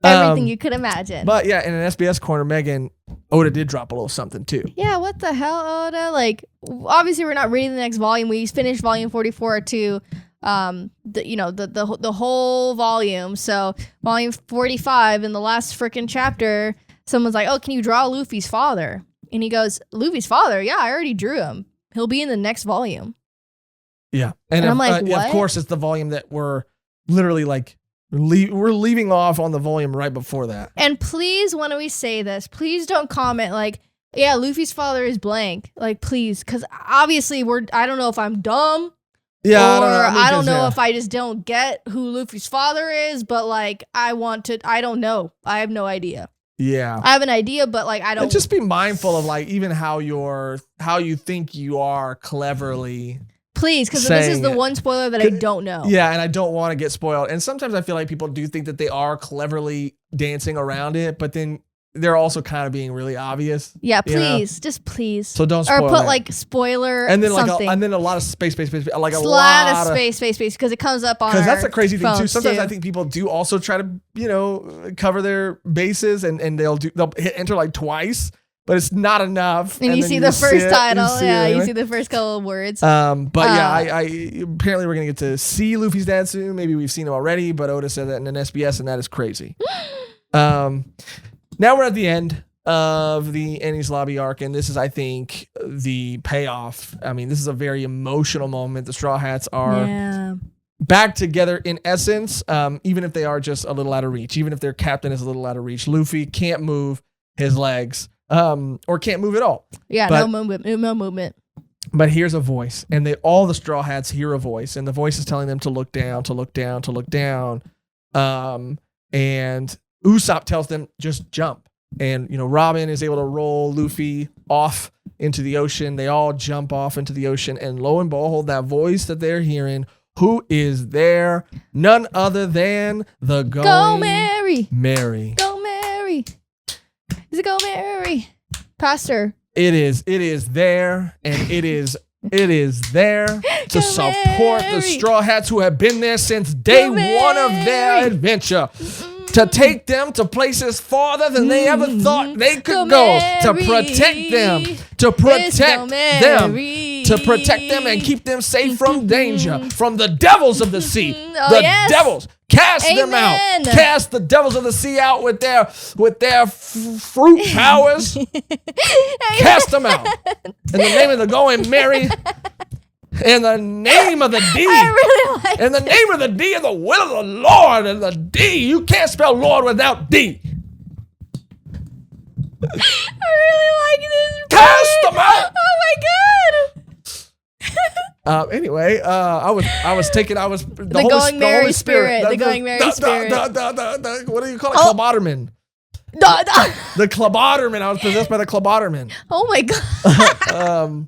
Everything you could imagine. But yeah, in an SBS corner, Mehgan, Oda did drop a little something too. Yeah, what the hell, Oda? Like, obviously we're not reading the next volume. We finished volume 44 to the whole volume. So volume 45 in the last freaking chapter, someone's like, oh, can you draw Luffy's father? And he goes, Luffy's father? Yeah, I already drew him. He'll be in the next volume. Yeah. And I'm like, what? Of course, it's the volume that we're literally like, we're leaving off on the volume right before that. And please, when we say this, please don't comment like, yeah, Luffy's father is blank. Like, please. Because obviously, I don't know if I'm dumb. Yeah, I don't know if I just don't get who Luffy's father is. But like, I don't know. I have no idea. Yeah. I have an idea, but like I don't. And just be mindful of like even how you think you are cleverly. Please, because this is the one spoiler that I don't know. Yeah, and I don't want to get spoiled. And sometimes I feel like people do think that they are cleverly dancing around it, but then they're also kind of being really obvious. Yeah, please, just please. So don't spoil or put that. like spoiler and then something. and then a lot of space, like a lot of space because it comes up on. Because that's a crazy thing too. Sometimes too. I think people do also try to cover their bases and they'll hit enter like twice, but it's not enough. And you see the first title, you see the first couple of words. I apparently we're gonna get to see Luffy's dad soon. Maybe we've seen him already, but Oda said that in an SBS, and that is crazy. Now we're at the end of the Enies Lobby arc, and this is, I think, the payoff. I mean, this is a very emotional moment. The Straw Hats are back together in essence, even if they are just a little out of reach, even if their captain is a little out of reach. Luffy can't move his legs, or can't move at all. Yeah, no movement. But here's a voice, and all the Straw Hats hear a voice, and the voice is telling them to look down, to look down, to look down. And Usopp tells them just jump, and Robin is able to roll Luffy off into the ocean. They all jump off into the ocean, and lo and behold, that voice that they're hearing, who is there? None other than the Go Mary. Go Mary. Is it Go Mary? Pastor. It is there, and it is there to support the Straw Hats who have been there since day one of their adventure. To take them to places farther than they ever thought they could go. To protect them. To protect them and keep them safe from danger. From the devils of the sea. Devils. Cast them out. Cast the devils of the sea out with their fruit powers. Cast them out. In the name of the Going Mary. In the name of the D. I really like In the name of the D and the will of the Lord and the D. You can't spell Lord without D. I really like this. Cast them out. Oh my God. Anyway, I was the Going Merry Spirit. What do you call it? Clubotterman. The Clubotterman. I was possessed by the Clubotterman. Oh my god.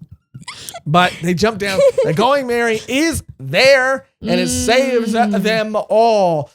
But they jump down. The Going Merry is there and it saves them all.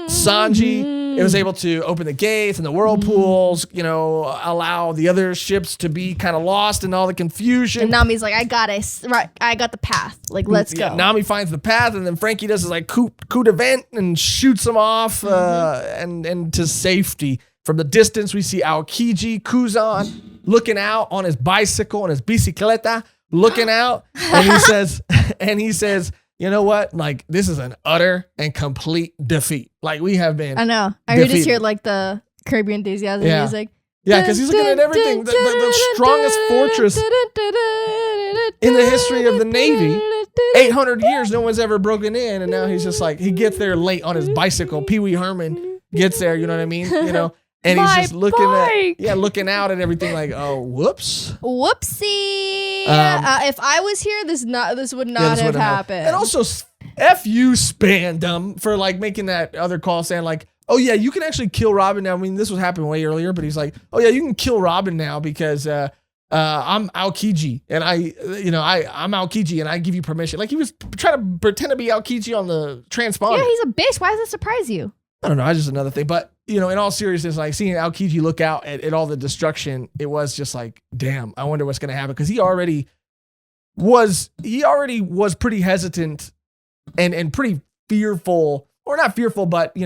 Sanji. It was able to open the gates and the whirlpools, allow the other ships to be kind of lost in all the confusion. And Nami's like, I got the path. Like, let's go. Nami finds the path, and then Frankie does his like coup de vent and shoots him off and to safety. From the distance, we see Aokiji Kuzan looking out on his bicycle, on his bicicleta, looking out, and he says, you know what? Like, this is an utter and complete defeat. Like, we have been. I know. I just hear like the Caribbean enthusiasm music. Yeah, because he's looking at everything. The strongest fortress in the history of the Navy. 800 years, no one's ever broken in, and now he's just like, he gets there late on his bicycle. Pee Wee Herman gets there. You know what I mean? And he's just looking out at everything like, oh, whoopsie. If I was here, this would not have happened. And also, F you Spandam for like making that other call saying like, oh yeah, you can actually kill Robin now. I mean, this was happening way earlier, but he's like, oh yeah, you can kill Robin now because I'm Aokiji and I'm Aokiji and I give you permission. Like he was trying to pretend to be Aokiji on the transponder. Yeah, he's a bitch. Why does that surprise you? I don't know. That's just another thing. But, in all seriousness, like seeing Aokiji look out at all the destruction, it was just like, damn, I wonder what's going to happen. Because he already was pretty hesitant and pretty fearful, or not fearful, but, he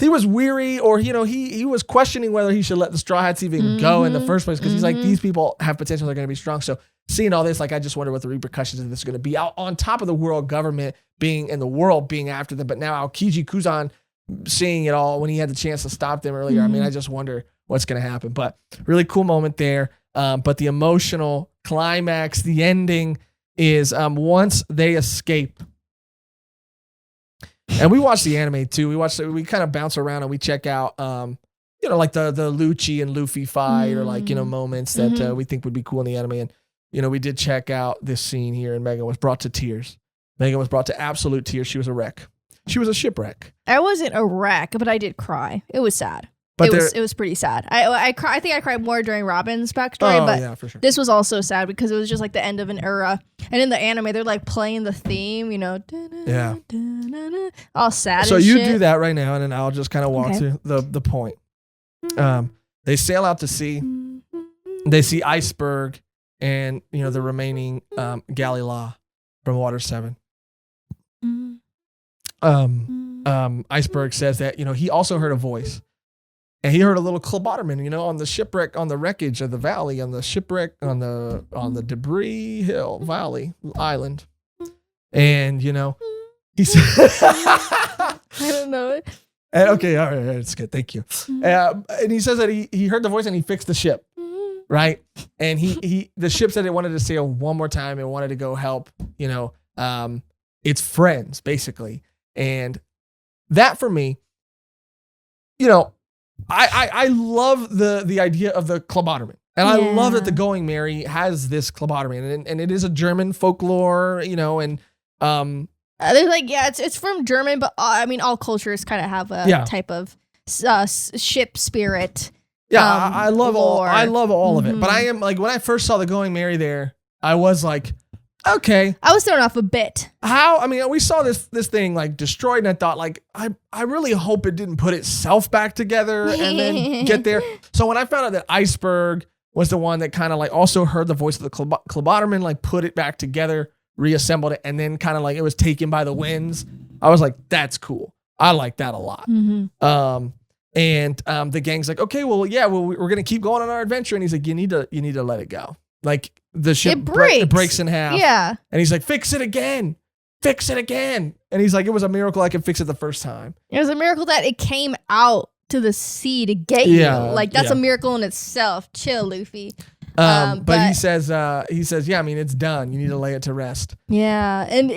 was weary, or, he was questioning whether he should let the Straw Hats even go in the first place. Because he's like, these people have potential. They're going to be strong. So seeing all this, like, I just wonder what the repercussions of this are going to be out on top of the world government being and the world being after them. But now Aokiji Kuzan seeing it all when he had the chance to stop them earlier. I mean, I just wonder what's going to happen. But really cool moment there. But the emotional climax, the ending is once they escape. And we watch the anime too. We kind of bounce around and we check out, like the Lucci and Luffy fight or like, moments that we think would be cool in the anime. And, we did check out this scene here, and Mehgan was brought to tears. Mehgan was brought to absolute tears. She was a wreck. She was a shipwreck. I wasn't a wreck, but I did cry. It was sad. It was pretty sad. I think I cried more during Robin's backstory, but yeah, for sure. This was also sad because it was just like the end of an era. And in the anime, they're like playing the theme, Yeah. All sad. So and you shit. do that right now, and then I'll just kind of walk to the point. They sail out to sea. They see Iceberg and the remaining Galila from Water 7. Iceberg says that he also heard a voice, and he heard a little Clubotterman on the shipwreck, on the wreckage of the valley, on the shipwreck, on the debris hill valley island, and he said, I don't know it. And, okay, all right, it's good, thank you. And he says that he heard the voice and he fixed the ship. Right. And the ship said it wanted to sail one more time and wanted to go help, its friends, basically. And that for me, I love the idea of the Clubotterman. And I love that the Going Merry has this Clubotterman. And it is a German folklore, and they're like, it's from German, but I mean, all cultures kind of have a type of ship spirit. Yeah, I love lore. all of it. But I am like, when I first saw the Going Merry there, I was like, okay. I was thrown off a bit. How? I mean, we saw this thing like destroyed, and I thought like, I really hope it didn't put itself back together and then get there. So when I found out that Iceberg was the one that kind of like also heard the voice of the Clubotterman, like put it back together, reassembled it, and then kind of like it was taken by the winds, I was like, that's cool. I like that a lot. And the gang's like, okay, well, we're going to keep going on our adventure. And he's like, you need to let it go. Like the ship it breaks in half. Yeah. And he's like, fix it again. And he's like, it was a miracle I could fix it the first time. It was a miracle that it came out to the sea to get you. Like that's a miracle in itself. Chill, Luffy. But he says, yeah, I mean, it's done. You need to lay it to rest. Yeah. And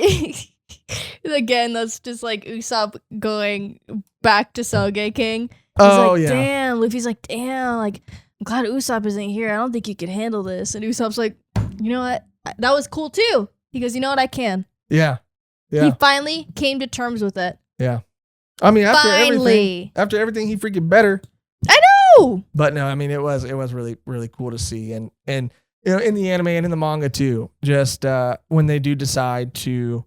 again, that's just like Usopp going back to Sogeking. Damn. Luffy's like, damn, like, I'm glad Usopp isn't here. I don't think you can handle this. And Usopp's like, you know what? that was cool too. He goes, you know what, I can. Yeah. He finally came to terms with it. Yeah. I mean, after everything, he freaking better. I know. But no, I mean, it was really, really cool to see. And you know, in the anime and in the manga too, just when they do decide to,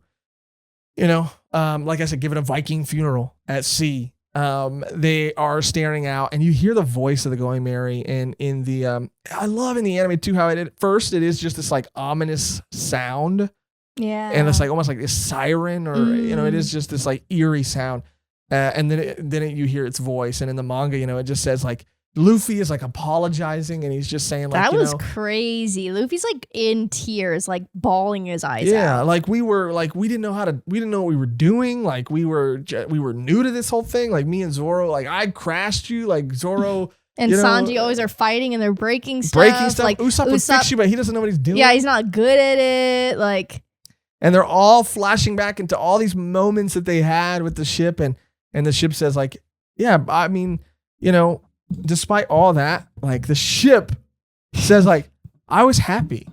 you know, like I said, give it a Viking funeral at sea. They are staring out, and you hear the voice of the Going Merry. And in the, I love in the anime too how it is just this like ominous sound. Yeah. And it's like almost like this siren, or you know, it is just this like eerie sound. And then you hear its voice, and in the manga, you know, it just says like Luffy is like apologizing, and he's just saying like that was crazy. Luffy's like in tears, like bawling his eyes out. Yeah, like we didn't know what we were doing. Like we were new to this whole thing. Like me and Zoro, like I crashed you, like Zoro. And Sanji always are fighting, and they're breaking stuff. Like Usopp would fix you, but he doesn't know what he's doing. Yeah, he's not good at it. Like, and they're all flashing back into all these moments that they had with the ship, and the ship says like, yeah, I mean, you know, despite all that, like the ship says like, I was happy.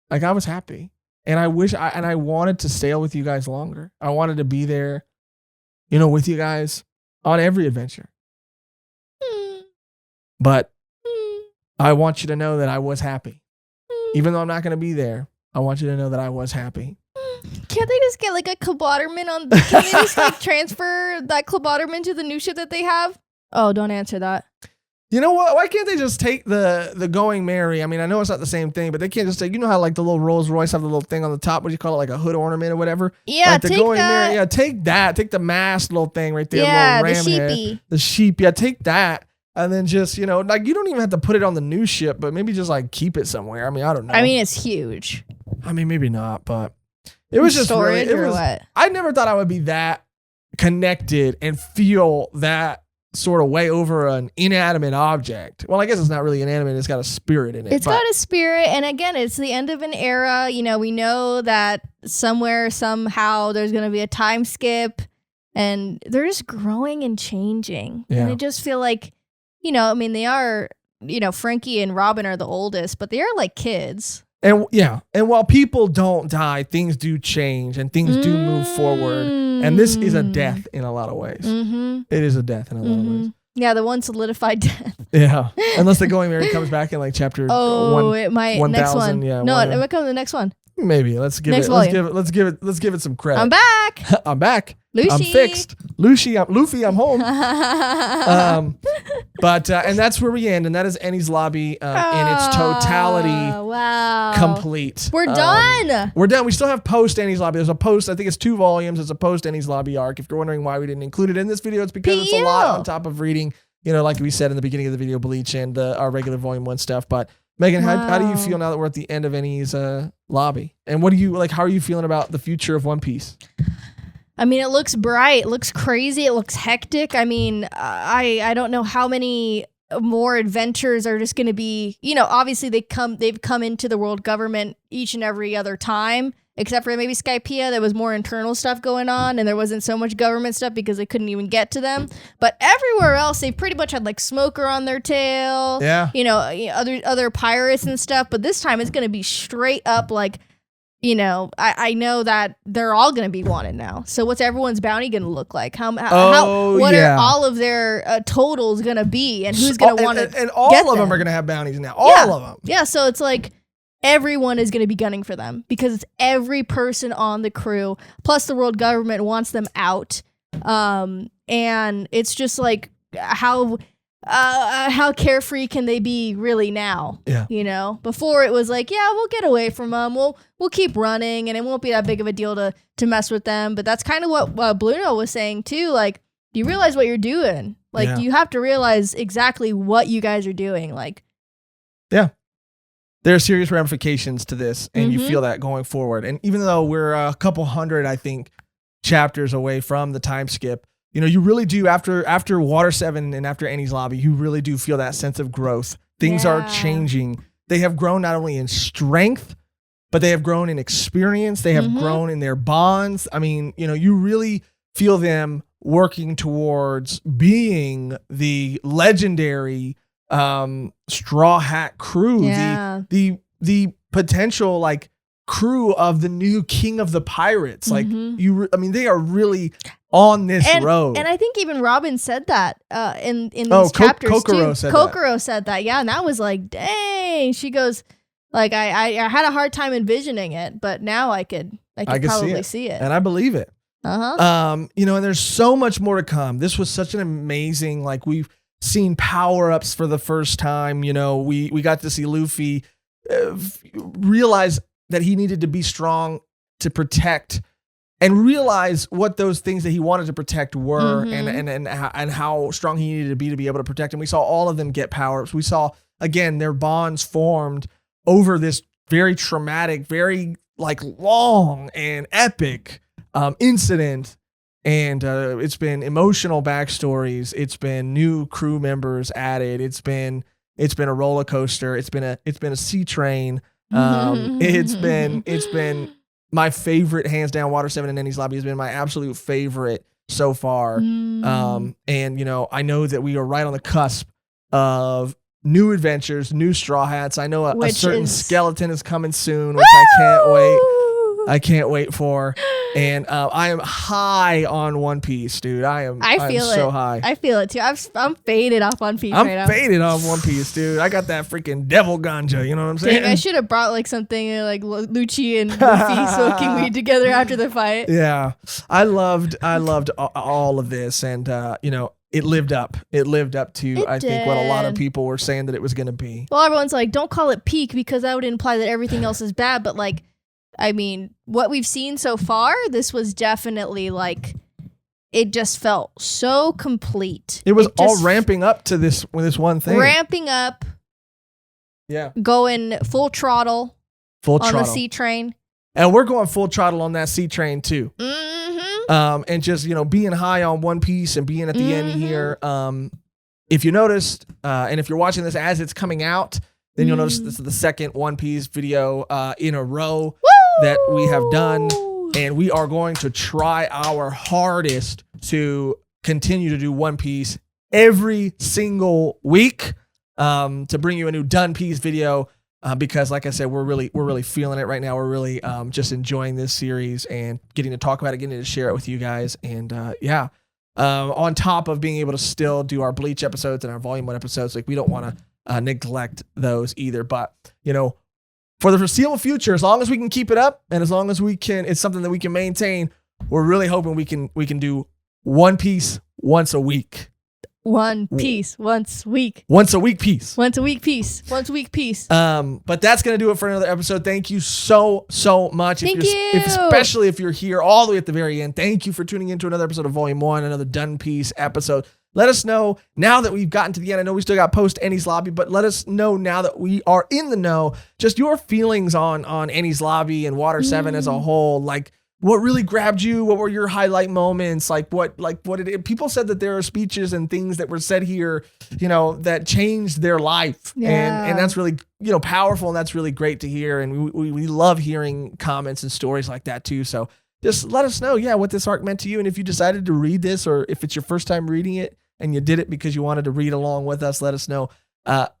Like I was happy. And I wanted to sail with you guys longer. I wanted to be there, you know, with you guys on every adventure. But I want you to know that I was happy. Even though I'm not going to be there, I want you to know that I was happy. Can't they just get like a Cloboterman on? Can they just like transfer that Cloboterman to the new ship that they have? Oh, don't answer that. You know what? Why can't they just take the Going Merry? I mean, I know it's not the same thing, but they can't just take, you know how like the little Rolls Royce have the little thing on the top, what do you call it, like a hood ornament or whatever? Yeah, like the take Going that. Merry. Yeah, take that. Take the mast little thing right there. Yeah, little the ram sheepy. head. The sheep. Yeah, take that. And then just, you know, like you don't even have to put it on the new ship, but maybe just like keep it somewhere. I mean, I don't know. I mean, it's huge. I mean, maybe not, but it was just storage really, or what? I never thought I would be that connected and feel that sort of way over an inanimate object. Well, I guess it's not really inanimate. It's got a spirit in it. It's got a spirit. And again, it's the end of an era. You know, we know that somewhere, somehow there's going to be a time skip, and they're just growing and changing. Yeah. And I just feel like, you know, I mean, they are, you know, Frankie and Robin are the oldest, but they are like kids. And yeah, and while people don't die, things do change and things do move forward. And this is a death in a lot of ways. Mm-hmm. It is a death in a lot of ways. Yeah, the one solidified death. Yeah, unless the Going Merry comes back in like chapter. It might 1, next one. Yeah, no, it might come in the next one. Maybe let's give Next it. volume. Let's give it some credit. I'm back. I'm back. Lucci. I'm fixed. Luffy, I'm home. But and that's where we end, and that is Enies Lobby in its totality. Wow. Complete. We're done. We're done. We still have post Enies Lobby. There's a post. I think it's 2 volumes. It's a post Enies Lobby arc. If you're wondering why we didn't include it in this video, it's because it's a lot on top of reading. You know, like we said in the beginning of the video, Bleach and our regular volume 1 stuff. But Mehgan, how do you feel now that we're at the end of Enies Lobby? And what do you like? How are you feeling about the future of One Piece? I mean, it looks bright. It looks crazy. It looks hectic. I mean, I don't know how many more adventures are just going to be, you know, obviously they've come into the world government each and every other time, except for maybe Skypiea. There was more internal stuff going on, and there wasn't so much government stuff because they couldn't even get to them. But everywhere else, they pretty much had like Smoker on their tail. Yeah. You know, other pirates and stuff. But this time it's going to be straight up like, you know, I know that they're all going to be wanted now. So what's everyone's bounty going to look like? What are all of their totals going to be? And who's going to want to And all of them are going to have bounties now. All of them. Yeah, so it's like everyone is going to be gunning for them because it's every person on the crew. Plus the world government wants them out. And it's just like how carefree can they be really now? Yeah. You know, before it was like, yeah, we'll get away from them. We'll keep running and it won't be that big of a deal to mess with them. But that's kind of what Bluno was saying too. Like, you realize what you're doing. Like, you have to realize exactly what you guys are doing. Like, yeah, there are serious ramifications to this, and you feel that going forward. And even though we're a couple hundred, I think, chapters away from the time skip, you know, you really do after Water 7 and after Enies Lobby, you really do feel that sense of growth. Things are changing. They have grown not only in strength, but they have grown in experience. They have grown in their bonds. I mean, you know, you really feel them working towards being the legendary Straw Hat crew, the potential like crew of the new king of the pirates. Like they are really on this road. And I think even Robin said that in these chapters Kokoro too. Kokoro said that. Yeah, and that was like, dang. She goes, like, I had a hard time envisioning it, but now I could probably see it. And I believe it. Uh-huh. And there's so much more to come. This was such an amazing, like, we've seen power-ups for the first time. We got to see Luffy realize that he needed to be strong to protect and realize what those things that he wanted to protect were and how strong he needed to be able to protect. And we saw all of them get power-ups. We saw, again, their bonds formed over this very traumatic, very like long and epic incident. And it's been emotional backstories. It's been new crew members added. It's been a roller coaster. It's been a sea train. It's been my favorite, hands down. Water 7 and Enies Lobby has been my absolute favorite so far. And I know that we are right on the cusp of new adventures, new Straw Hats. I know a certain skeleton is coming soon, which I can't wait for. And I am high on One Piece, dude. I'm so high. I feel it too. I'm faded off One Piece right now. I'm faded off One Piece, dude. I got that freaking devil ganja. You know what I'm saying? Dang, I should have brought like something like Lucci and Luffy smoking weed together after the fight. Yeah, I loved all of this, and it lived up. It lived up to I think what a lot of people were saying that it was going to be. Well, everyone's like, don't call it peak because that would imply that everything else is bad, but like, I mean, what we've seen so far, this was definitely like, it just felt so complete. It was all ramping up to this one thing. Ramping up. Yeah. Going full throttle on the sea train. And we're going full throttle on that sea train too. And just, being high on One Piece and being at the end here. If you noticed, and if you're watching this as it's coming out, then you'll notice this is the second One Piece video in a row that we have done. And we are going to try our hardest to continue to do One Piece every single week to bring you a new Done Piece video. Because like I said, we're really feeling it right now. We're really just enjoying this series and getting to talk about it, getting to share it with you guys. And on top of being able to still do our Bleach episodes and our Volume 1 episodes, like we don't want to neglect those either. But, for the foreseeable future, as long as we can keep it up and as long as we can, it's something that we can maintain, we're really hoping we can do One Piece once a week. One Piece once a week. Once a week piece. Once a week piece. Once a week piece. But that's gonna do it for another episode. Thank you so much. Especially if you're here all the way at the very end. Thank you for tuning into another episode of Volume 1, another Done Piece episode. Let us know now that we've gotten to the end. I know we still got post Enies Lobby, but let us know now that we are in the know, just your feelings on Enies Lobby and Water 7 as a whole. Like, what really grabbed you? What were your highlight moments? People said that there are speeches and things that were said here, that changed their life. Yeah. And that's really, powerful. And that's really great to hear. And we love hearing comments and stories like that too. So just let us know, what this arc meant to you. And if you decided to read this, or if it's your first time reading it and you did it because you wanted to read along with us, let us know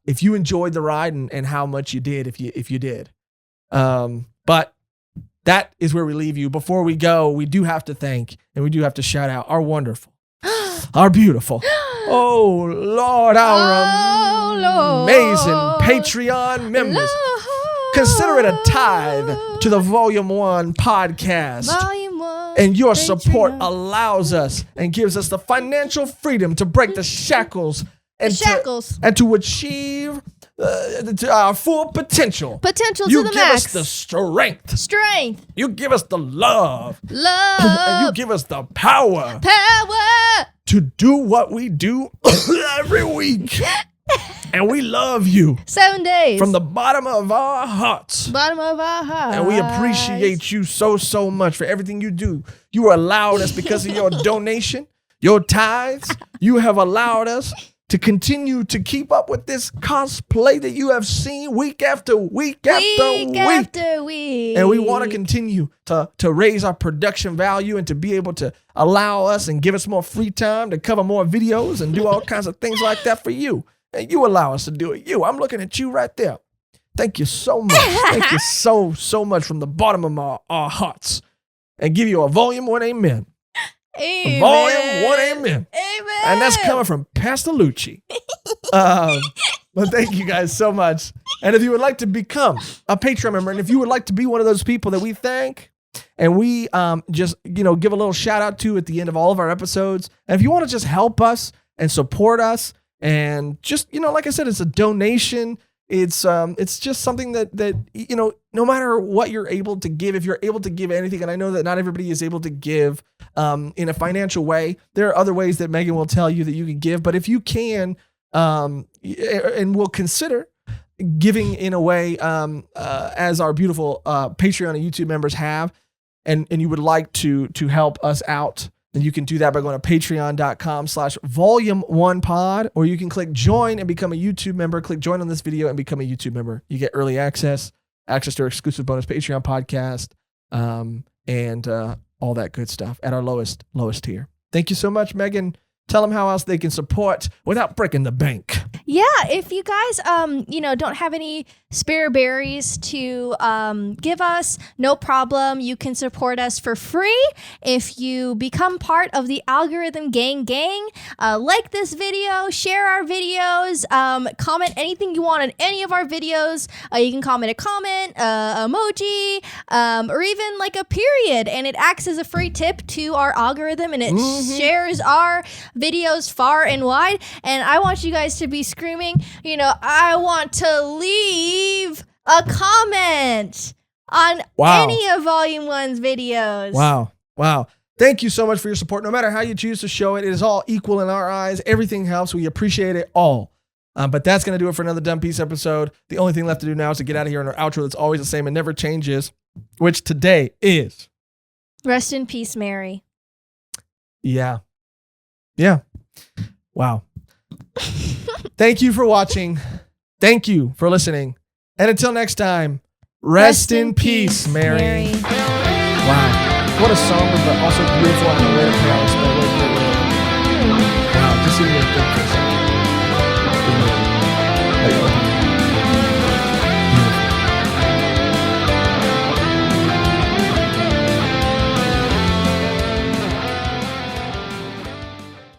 if you enjoyed the ride and how much you did, if you did. But that is where we leave you. Before we go, we do have to thank and we do have to shout out our wonderful, our beautiful, our amazing Patreon members. Lord. Consider it a tithe to the Volume 1 podcast. Volume 1. And your support allows us and gives us the financial freedom to break the shackles and to achieve our full potential. Potential you to the give max. us the strength. Strength. You give us the love. Love. And you give us the power. Power. To do what we do every week. And we love you. 7 days. From the bottom of our hearts. Bottom of our hearts. And we appreciate you so much for everything you do. You allowed us, because of your donation, your tithes, you have allowed us to continue to keep up with this cosplay that you have seen week after week after week. And we want to continue to raise our production value and to be able to allow us and give us more free time to cover more videos and do all kinds of things like that for you. And you allow us to do it. I'm looking at you right there. Thank you so much. Thank you so much from the bottom of our hearts. And give you a volume 1 amen. Amen. Volume 1 amen. Amen. And that's coming from Pastor Lucci. But thank you guys so much. And if you would like to become a Patreon member, and if you would like to be one of those people that we thank and we just, give a little shout out to at the end of all of our episodes, and if you want to just help us and support us and just, like I said, it's a donation. It's just something that no matter what you're able to give, if you're able to give anything, and I know that not everybody is able to give in a financial way, there are other ways that Mehgan will tell you that you can give, but if you can, and we'll consider giving in a way as our beautiful Patreon and YouTube members have, and you would like to help us out, then you can do that by going to patreon.com/volume1pod, or you can click join and become a YouTube member. Click join on this video and become a YouTube member. You get early access to our exclusive bonus Patreon podcast, and all that good stuff at our lowest tier. Thank you so much, Mehgan. Tell them how else they can support without breaking the bank. Yeah, if you guys, don't have any spare berries to give us, no problem. You can support us for free if you become part of the Algorithm Gang. Like this video, share our videos, comment anything you want on any of our videos. You can comment a comment, emoji, or even like a period, and it acts as a free tip to our algorithm, and it shares our videos far and wide. And I want you guys to be screaming, I want to leave a comment on any of Volume 1's videos. Wow. Thank you so much for your support. No matter how you choose to show it, it is all equal in our eyes. Everything helps. We appreciate it all. But that's going to do it for another Dumb Piece episode. The only thing left to do now is to get out of here in our outro that's always the same and never changes, which today is... Rest in peace, Mary. Yeah. Wow. Thank you for watching. Thank you for listening. And until next time, rest in peace, Mary. Wow. What a somber but also beautiful and a way to tell us. Wow. Just even think this.